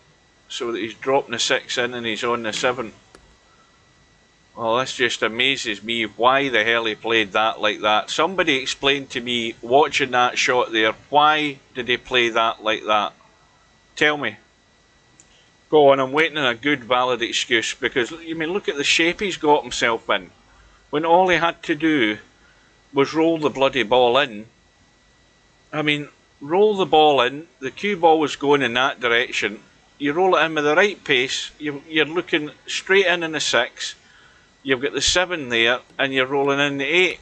so that he's dropping the 6 in and he's on the 7. Well, this just amazes me why the hell he played that like that. Somebody explain to me, watching that shot there, why did he play that like that? Tell me. Go on, I'm waiting on a good valid excuse, because you mean look at the shape he's got himself in. When all he had to do was roll the bloody ball in. I mean, roll the ball in, the cue ball was going in that direction, you roll it in with the right pace, you're looking straight in the 6, you've got the 7 there, and you're rolling in the 8.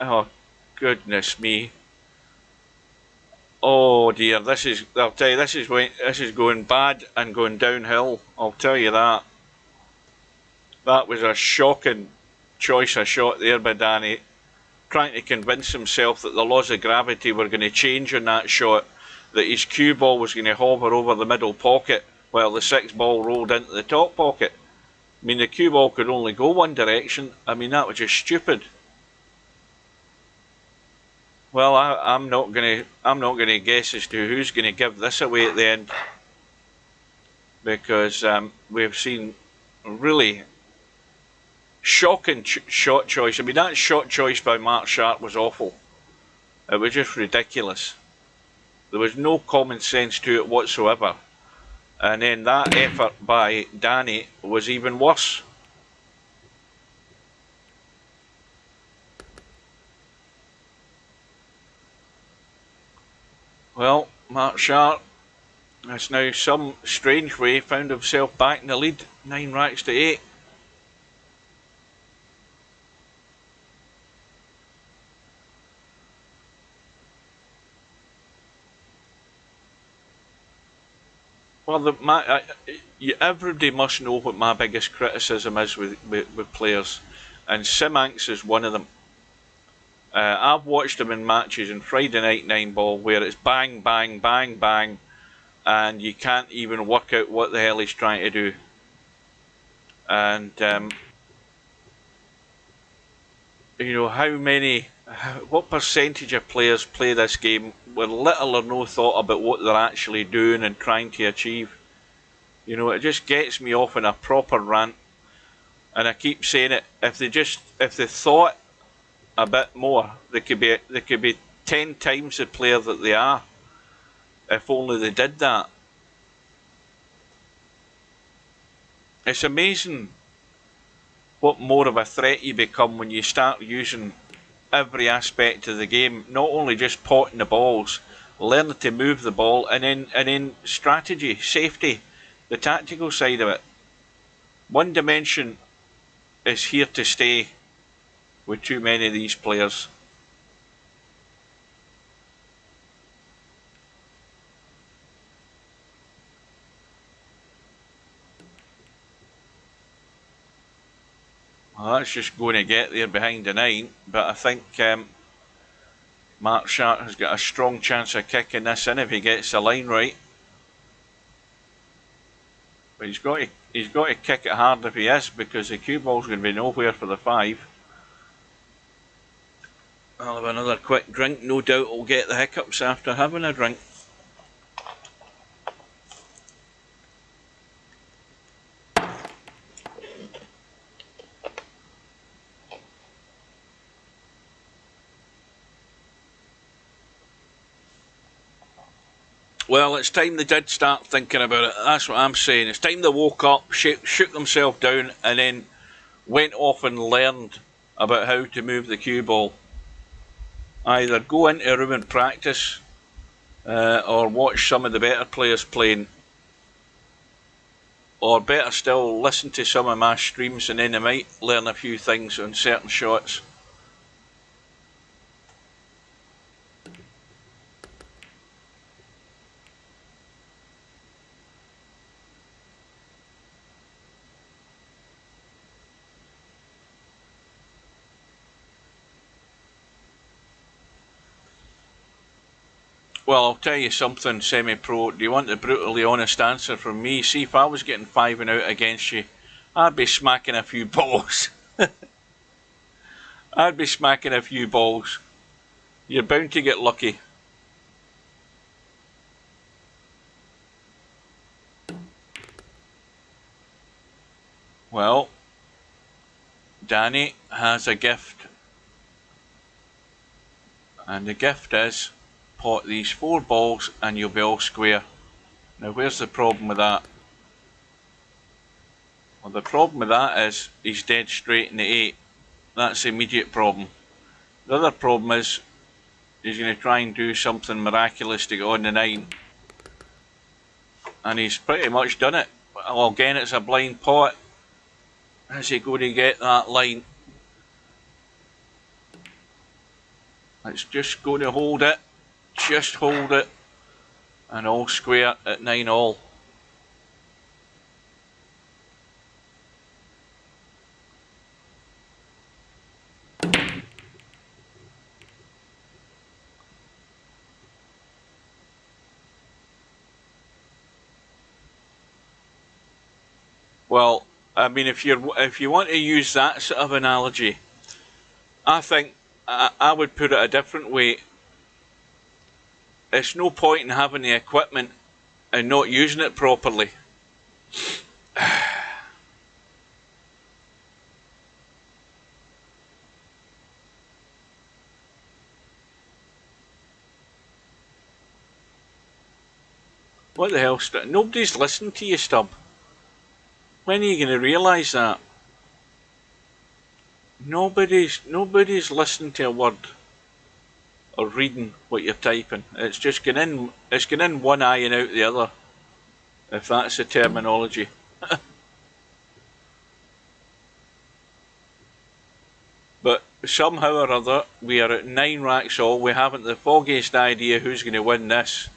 Oh, goodness me. Oh dear, this is, I'll tell you, this is going bad and going downhill, I'll tell you that. That was a shocking choice of shot there by Danny, trying to convince himself that the laws of gravity were going to change on that shot, that his cue ball was going to hover over the middle pocket while the 6 ball rolled into the top pocket. I mean, the cue ball could only go one direction. I mean, that was just stupid. Well, I'm not going to guess as to who's going to give this away at the end, because we've seen really shocking shot choice. I mean, that shot choice by Markshark was awful. It was just ridiculous. There was no common sense to it whatsoever. And then that effort by Danny was even worse. Well, Markshark has now some strange way found himself back in the lead, 9 racks to 8. Well, everybody must know what my biggest criticism is with players, and Simanx is one of them. I've watched him in matches in Friday Night 9 Ball where it's bang, bang, bang, bang, and you can't even work out what the hell he's trying to do. And you know, what percentage of players play this game with little or no thought about what they're actually doing and trying to achieve? You know, it just gets me off in a proper rant. And I keep saying it, if they thought a bit more, they could be 10 times the player that they are, if only they did that. It's amazing what more of a threat you become when you start using every aspect of the game, not only just potting the balls, learning to move the ball, and then strategy, safety, the tactical side of it. One dimension is here to stay with too many of these players. Well, that's just going to get there behind the 9, but I think Markshark has got a strong chance of kicking this in if he gets the line right. But he's got to kick it hard if he is, because the cue ball's going to be nowhere for the 5. I'll have another quick drink, no doubt I'll get the hiccups after having a drink. Well, it's time they did start thinking about it. That's what I'm saying. It's time they woke up, shook themselves down, and then went off and learned about how to move the cue ball. Either go into a room and practice, or watch some of the better players playing, or better still, listen to some of my streams, and then they might learn a few things on certain shots. Well, I'll tell you something, semi-pro. Do you want a brutally honest answer from me? See, if I was getting 5 and out against you, I'd be smacking a few balls. I'd be smacking a few balls. You're bound to get lucky. Well, Danny has a gift. And the gift is, pot these 4 balls and you'll be all square. Now where's the problem with that? Well, the problem with that is he's dead straight in the 8. That's the immediate problem. The other problem is he's going to try and do something miraculous to get on the 9. And he's pretty much done it. Well, again, it's a blind pot. Is he going to get that line? It's just going to hold it. Just hold it. And all square at 9 all. Well, I mean, if you want to use that sort of analogy, I think I would put it a different way. It's no point in having the equipment and not using it properly. What the hell? Nobody's listening to you, Stub. When are you going to realise that? Nobody's listening to a word or reading what you're typing. It's just going in one eye and out the other, if that's the terminology. But somehow or other, we are at 9 racks all. We haven't the foggiest idea who's going to win this.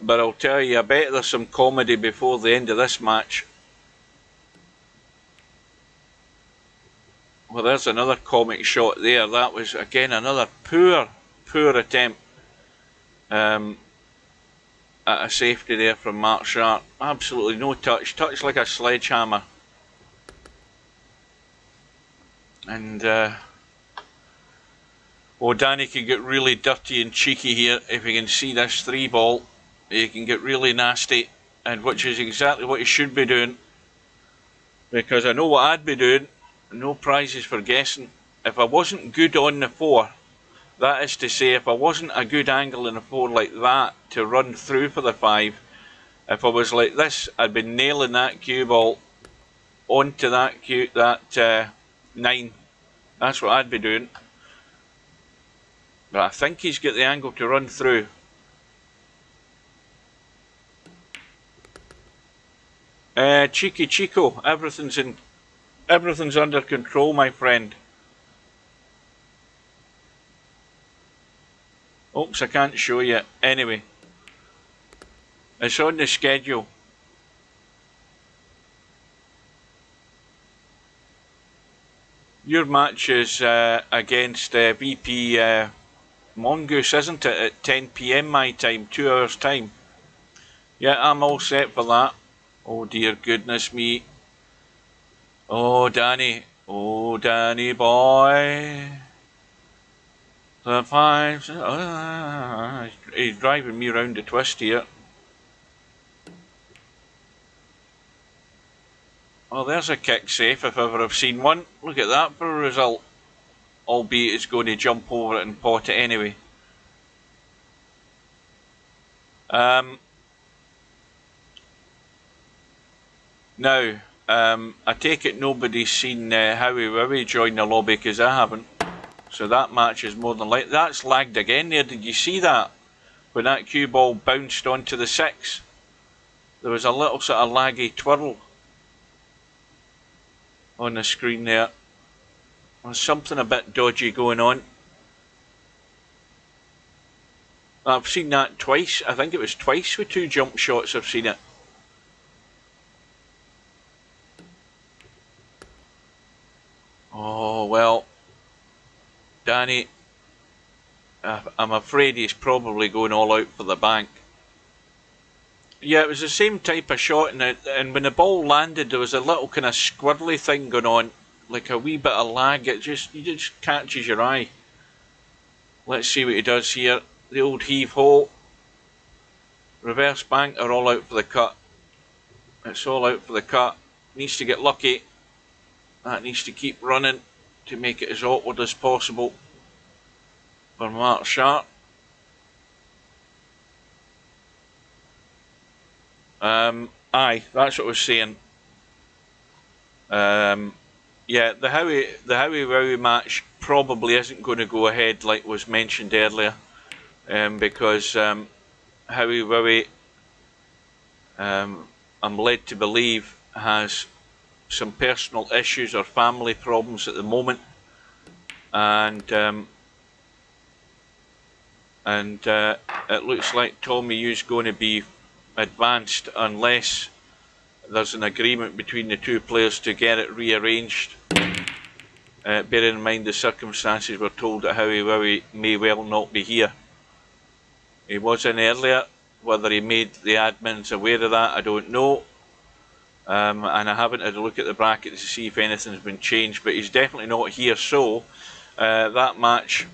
But I'll tell you, I bet there's some comedy before the end of this match. Well, there's another comic shot there. That was, again, another poor attempt at a safety there from Markshark. Absolutely no touch. Touch like a sledgehammer. And, well, Danny can get really dirty and cheeky here if he can see this 3 ball. He can get really nasty, and which is exactly what he should be doing. Because I know what I'd be doing. No prizes for guessing. If I wasn't good on the 4, that is to say, if I wasn't a good angle in the 4 like that to run through for the 5, if I was like this, I'd be nailing that cue ball onto that 9. That's what I'd be doing. But I think he's got the angle to run through. Cheeky Chico, everything's under control, my friend. Oops, I can't show you. Anyway, it's on the schedule. Your match is against VP Mongoose, isn't it? At 10 PM my time, 2 hours time. Yeah, I'm all set for that. Oh dear goodness me. Oh Danny boy. The 5. He's driving me round the twist here. Oh, there's a kick safe if ever I've seen one. Look at that for a result. Albeit it's going to jump over it and pot it anyway. Now, I take it nobody's seen Howie Wowie join the lobby, because I haven't. So that match is more than likely. That's lagged again there. Did you see that? When that cue ball bounced onto the 6, there was a little sort of laggy twirl on the screen there. There's something a bit dodgy going on. I've seen that twice. I think it was twice with 2 jump shots I've seen it. Oh, well. Danny, I'm afraid he's probably going all out for the bank. Yeah, it was the same type of shot, and when the ball landed, there was a little kind of squirrely thing going on, like a wee bit of lag. It just catches your eye. Let's see what he does here. The old heave-ho. Reverse bank are all out for the cut. It's all out for the cut. Needs to get lucky. That needs to keep running to make it as awkward as possible for Markshark. Aye, that's what I was saying. Yeah, the Howie Wowie match probably isn't going to go ahead like was mentioned earlier, because Howie Wowie, I'm led to believe, has some personal issues or family problems at the moment, and it looks like Tommy U's going to be advanced unless there's an agreement between the 2 players to get it rearranged. Bearing in mind the circumstances, we're told that Howie Wowie may well not be here. He was in earlier. Whether he made the admins aware of that, I don't know. And I haven't had a look at the bracket to see if anything's been changed, but he's definitely not here, so that match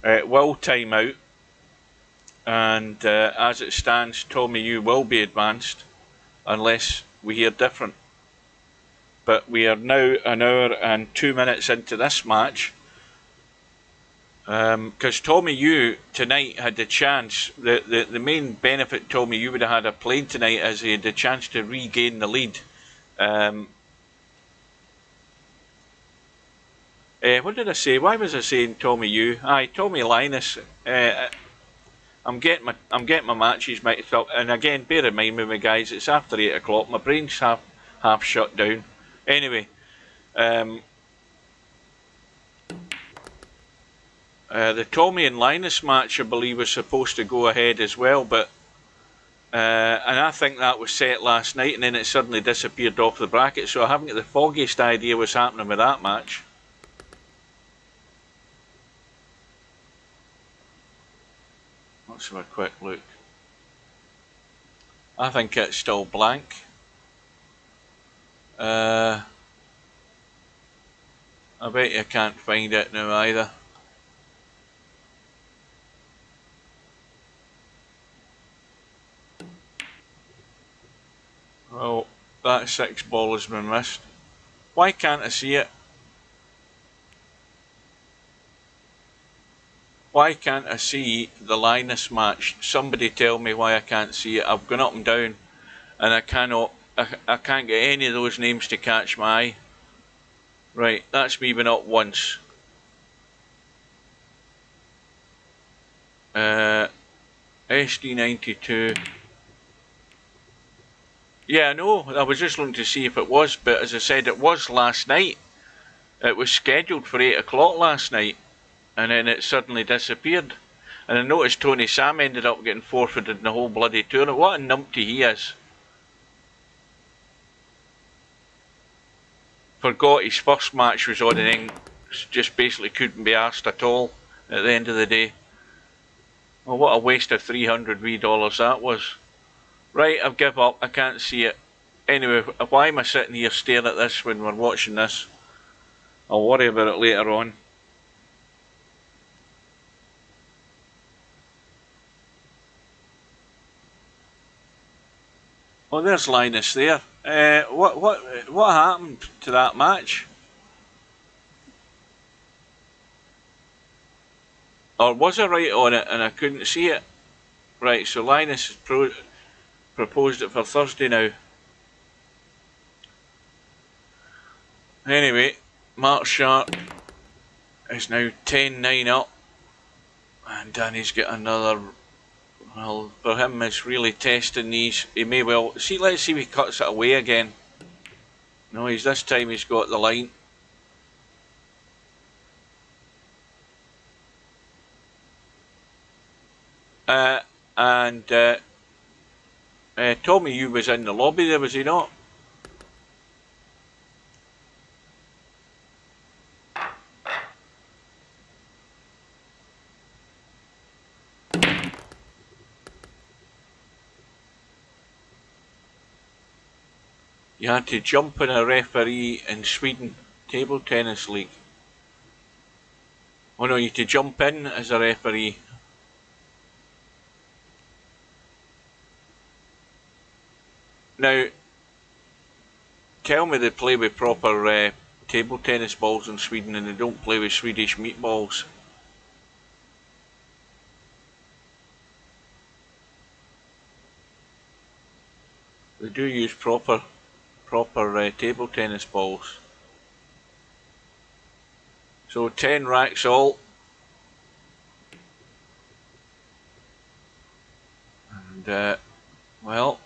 will time out, and as it stands, Tommy U will be advanced unless we hear different. But we are now an hour and 2 minutes into this match, because Tommy U tonight had the chance. The main benefit Tommy U would have had of playing tonight is he had the chance to regain the lead. What did I say? Why was I saying Tommy U? Aye, Tommy Linus. I'm getting my matches mixed up, and again, bear in mind with me, guys, it's after 8 o'clock. My brain's half shut down. Anyway, the Tommy and Linus match, I believe, was supposed to go ahead as well, but and I think that was set last night, and then it suddenly disappeared off the bracket. So I haven't got the foggiest idea what's happening with that match. Let's have a quick look. I think it's still blank. I bet you can't find it now either. Well, that 6 ball has been missed. Why can't I see it? Why can't I see the Linus match? Somebody tell me why I can't see it. I've gone up and down, and I can't get any of those names to catch my eye. Right, that's me been up once. SD92. Yeah, I know. I was just looking to see if it was, but as I said, it was last night. It was scheduled for 8 o'clock last night, and then it suddenly disappeared. And I noticed Tony Sam ended up getting forfeited in the whole bloody tournament. What a numpty he is. Forgot his first match was on, and then just basically couldn't be asked at all at the end of the day. Well, what a waste of $300 that was. Right, I've given up. I can't see it. Anyway, why am I sitting here staring at this when we're watching this? I'll worry about it later on. Oh, there's Linus there. What happened to that match? Or was I right on it and I couldn't see it? Right, so Linus has proposed it for Thursday now. Anyway, Markshark is now 10-9 up, and Danny's got another. Well, for him, it's really testing these. He may well see. Let's see if he cuts it away again. No, this time he's got the line. Tommy, you was in the lobby there, was he not? You had to jump in a referee in Sweden table tennis league. Oh no, you had to jump in as a referee. Now, tell me they play with proper table tennis balls in Sweden and they don't play with Swedish meatballs. They do use proper table tennis balls. So 10 racks all. And well,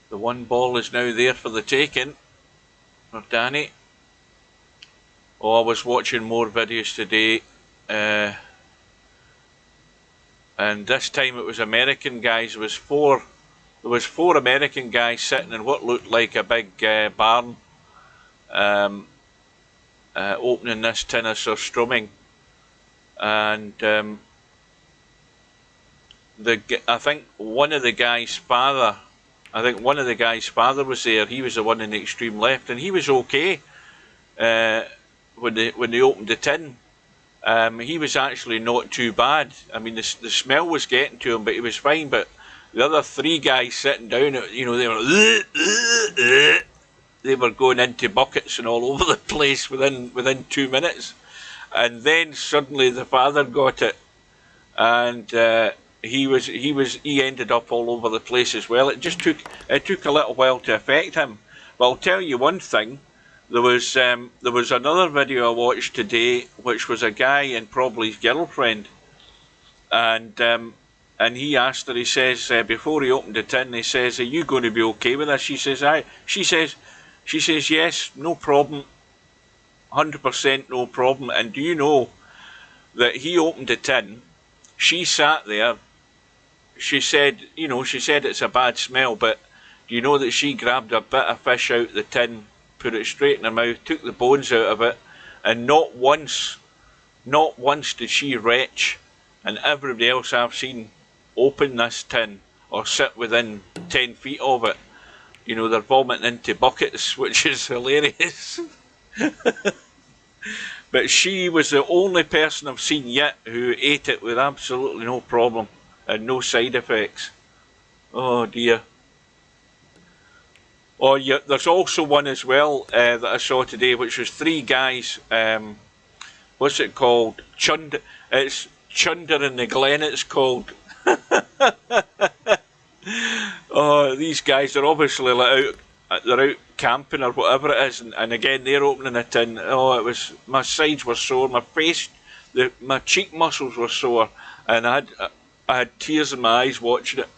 the one ball is now there for the taking for Danny. Oh, I was watching more videos today, and this time it was American guys. There was four American guys sitting in what looked like a big barn, opening this tin of surströmming, and I think one of the guys' father was there. He was the one in the extreme left, and he was okay when they opened the tin. He was actually not too bad. I mean, the smell was getting to him, but he was fine. But the other three guys sitting down, you know, they were going into buckets and all over the place within 2 minutes, and then suddenly the father got it, and he ended up all over the place as well. It took a little while to affect him. But I'll tell you one thing. There was another video I watched today, which was a guy and probably his girlfriend, and he asked her. He says before he opened the tin, he says, "Are you going to be okay with this?" She says, "Aye." She says, "Yes, no problem, 100% no problem." And do you know that he opened the tin? She sat there. She said it's a bad smell, but do you know that she grabbed a bit of fish out the tin, put it straight in her mouth, took the bones out of it, and not once did she retch. And everybody else I've seen open this tin or sit within 10 feet of it, you know, they're vomiting into buckets, which is hilarious. But she was the only person I've seen yet who ate it with absolutely no problem and no side effects. Oh dear. Oh yeah, there's also one as well that I saw today, which was three guys. What's it called? It's Chunder in the Glen. It's called. Oh, these guys are obviously they're out camping or whatever it is, and again they're opening a tin. Oh, my sides were sore, my face, my cheek muscles were sore, and I had tears in my eyes watching it.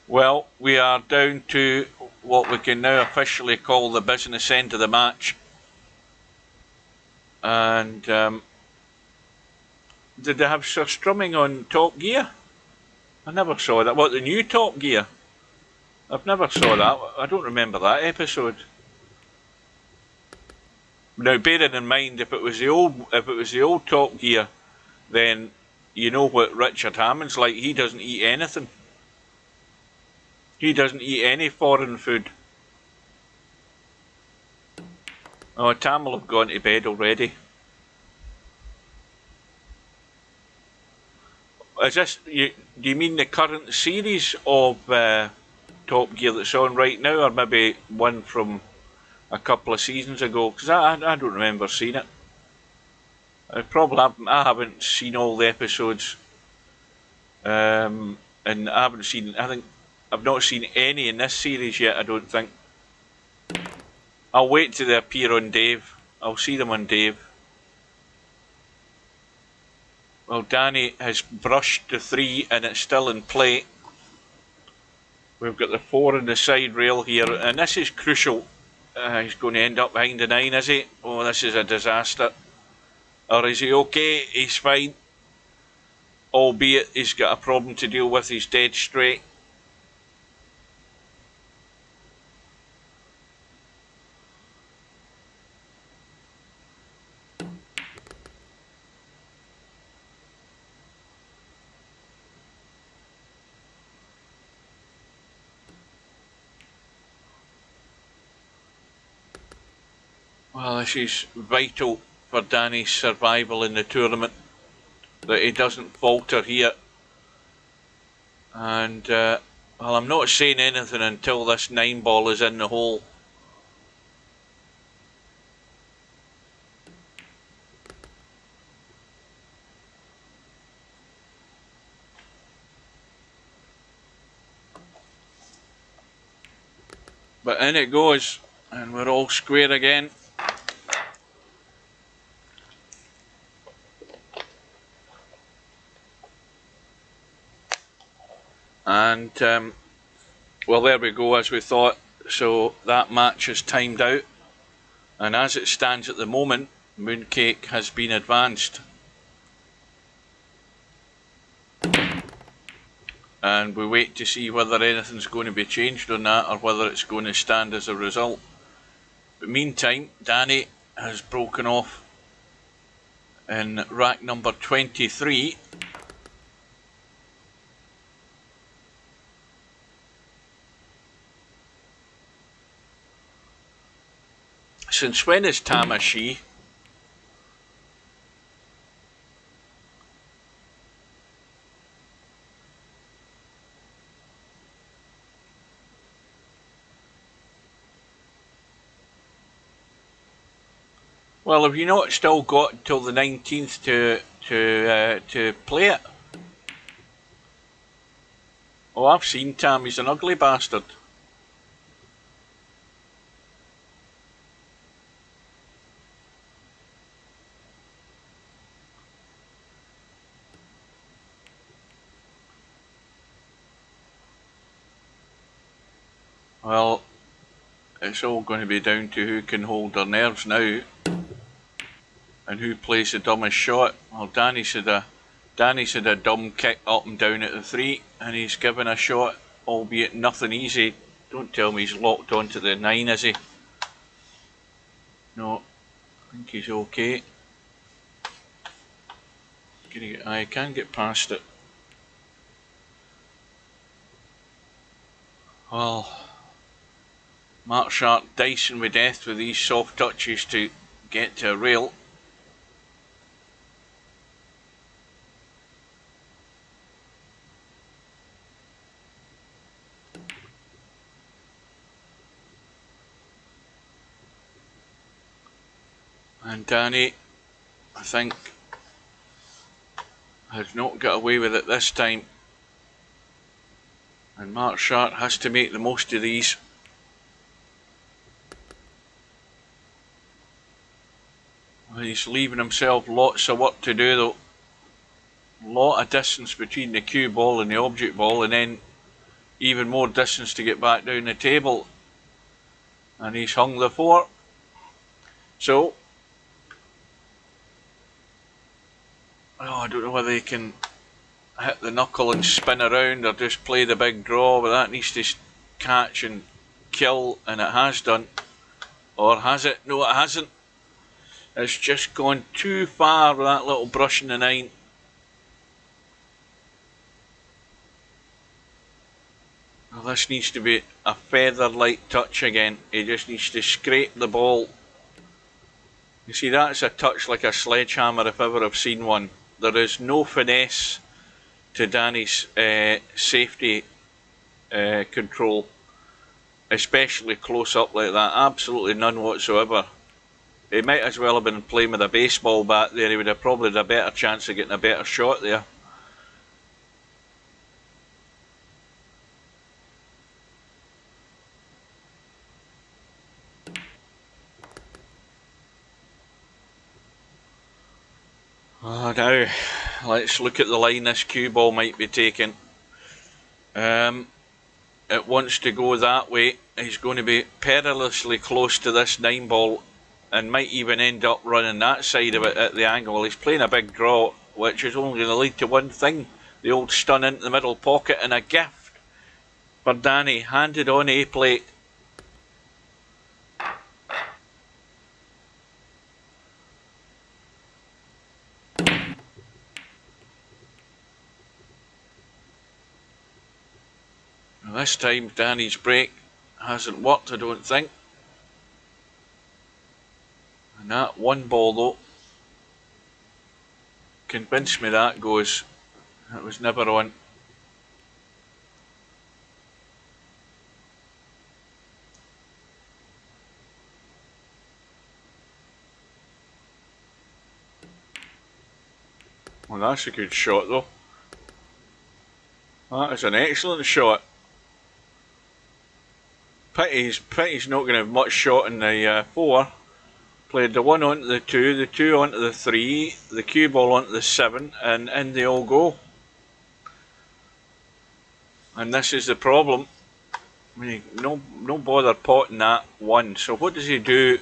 Well, we are down to what we can now officially call the business end of the match. And did they have surströmming on Top Gear? I never saw that. What, the new Top Gear? I've never saw that. I don't remember that episode. Now, bearing in mind, if it was the old Top Gear, then you know what Richard Hammond's like. He doesn't eat anything. He doesn't eat any foreign food. Oh, Tam will have gone to bed already. Is this? Do you mean the current series of Top Gear that's on right now, or maybe one from a couple of seasons ago? Because I don't remember seeing it. I haven't seen all the episodes. and I haven't seen, I think I've not seen any in this series yet, I don't think. I'll wait till they appear on Dave. I'll see them on Dave. Well, Danny has brushed the 3 and it's still in play. We've got the 4 on the side rail here, and this is crucial. He's going to end up behind the 9, is he? Oh, this is a disaster. Or is he okay? He's fine. Albeit he's got a problem to deal with. He's dead straight. Well, this is vital for Danny's survival in the tournament, that he doesn't falter here. And, well, I'm not saying anything until this 9 ball is in the hole. But in it goes, and we're all square again. And, well, there we go, as we thought. So that match is timed out. And as it stands at the moment, Mooncake has been advanced. And we wait to see whether anything's going to be changed on that, or whether it's going to stand as a result. But meantime, Danny has broken off in rack number 23. Since when is Tam a she? Well, have you not still got until the 19th to play it? Oh, I've seen Tam. He's an ugly bastard. Well, it's all going to be down to who can hold their nerves now, and who plays the dumbest shot. Well, Danny's had a dumb kick up and down at the 3, and he's given a shot, albeit nothing easy. Don't tell me he's locked onto the 9, is he? No, I think he's okay. I can get past it. Well, Markshark dicing with death with these soft touches to get to a rail. And Danny, I think, has not got away with it this time. And Markshark has to make the most of these. He's leaving himself lots of work to do though. Lot of distance between the cue ball and the object ball, and then even more distance to get back down the table. And he's hung the 4. So, oh, I don't know whether he can hit the knuckle and spin around or just play the big draw, but that needs to catch and kill, and it has done. Or has it? No, it hasn't. It's just gone too far with that little brush in the 9. Well, this needs to be a feather-light touch again. He just needs to scrape the ball. You see, that's a touch like a sledgehammer if ever I've seen one. There is no finesse to Danny's safety control, especially close up like that. Absolutely none whatsoever. He might as well have been playing with a baseball bat there. He would have probably had a better chance of getting a better shot there. Now, let's look at the line this cue ball might be taking. It wants to go that way. He's going to be perilously close to this 9 ball and might even end up running that side of it at the angle. He's playing a big draw, which is only going to lead to one thing: the old stun into the middle pocket, and a gift for Danny, handed on A plate. This time Danny's break hasn't worked, I don't think. And that 1 ball though convinced me that goes. It was never on. Well, that's a good shot though. That is an excellent shot. Pity's not going to have much shot in the 4. Played the 1 onto the 2, the 2 onto the 3, the cue ball onto the 7, and in they all go. And this is the problem. I mean, no bother potting that 1. So what does he do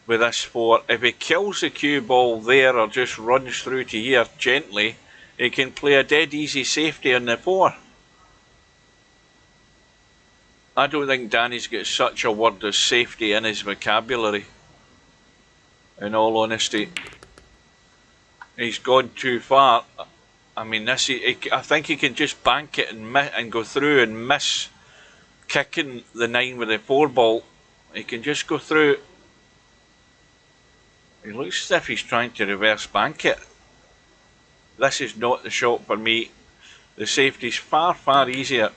with this 4? If he kills the cue ball there or just runs through to here gently, he can play a dead easy safety on the 4. I don't think Danny's got such a word as safety in his vocabulary. In all honesty, he's gone too far. I mean, I think he can just bank it and go through and miss kicking the 9 with the 4 ball. He can just go through. He looks as if he's trying to reverse bank it. This is not the shot for me. The safety's far, far easier.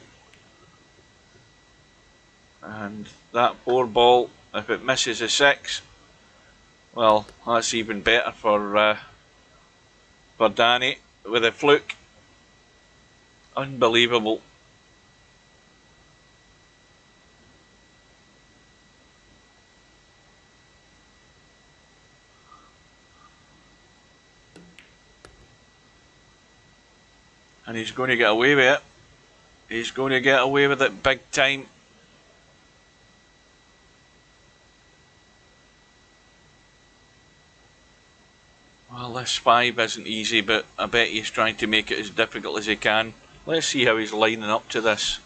And that 4 ball, if it misses a 6, well, that's even better for Danny with a fluke. Unbelievable. And he's going to get away with it. He's going to get away with it big time. Well, this 5 isn't easy, but I bet he's trying to make it as difficult as he can. Let's see how he's lining up to this.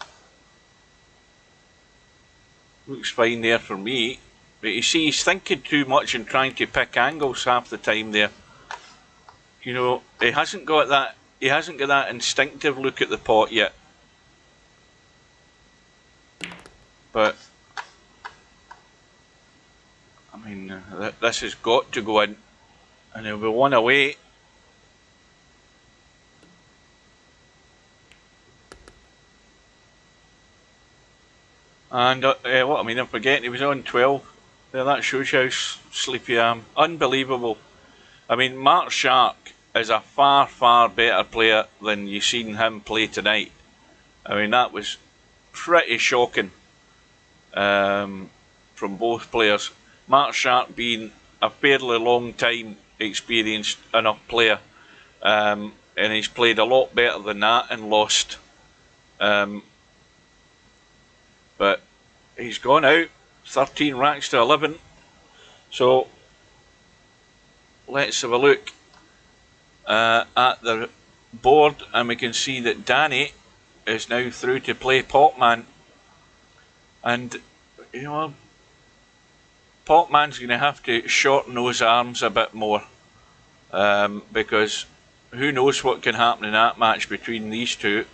Looks fine there for me. But you see, he's thinking too much and trying to pick angles half the time there. You know, he hasn't got that instinctive look at the pot yet. But I mean, this has got to go in. And he'll be 1 away. And what I mean, I'm forgetting he was on 12. There, that shows you how sleepy I am. Unbelievable. I mean, Markshark is a far, far better player than you've seen him play tonight. I mean, that was pretty shocking from both players. Markshark being a fairly long time experienced enough player, and he's played a lot better than that and lost, but he's gone out 13 racks to 11. So let's have a look at the board, and we can see that Danny is now through to play Potman. And you know, Potman's going to have to shorten those arms a bit more, because who knows what can happen in that match between these two.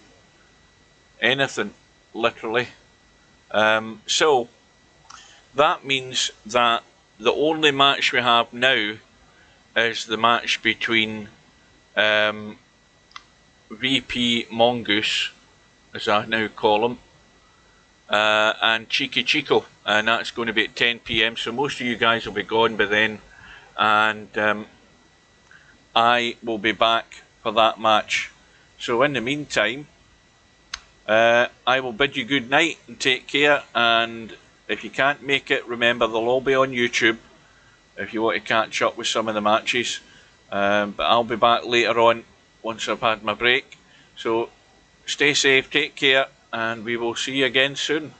Anything, literally. So that means that the only match we have now is the match between VP Mongoose, as I now call him, and Cheeky Chico, and that's going to be at 10 PM, so most of you guys will be gone by then, and I will be back for that match. So in the meantime, I will bid you good night and take care, and if you can't make it, remember they'll all be on YouTube if you want to catch up with some of the matches. but I'll be back later on once I've had my break. So stay safe, take care, and we will see you again soon.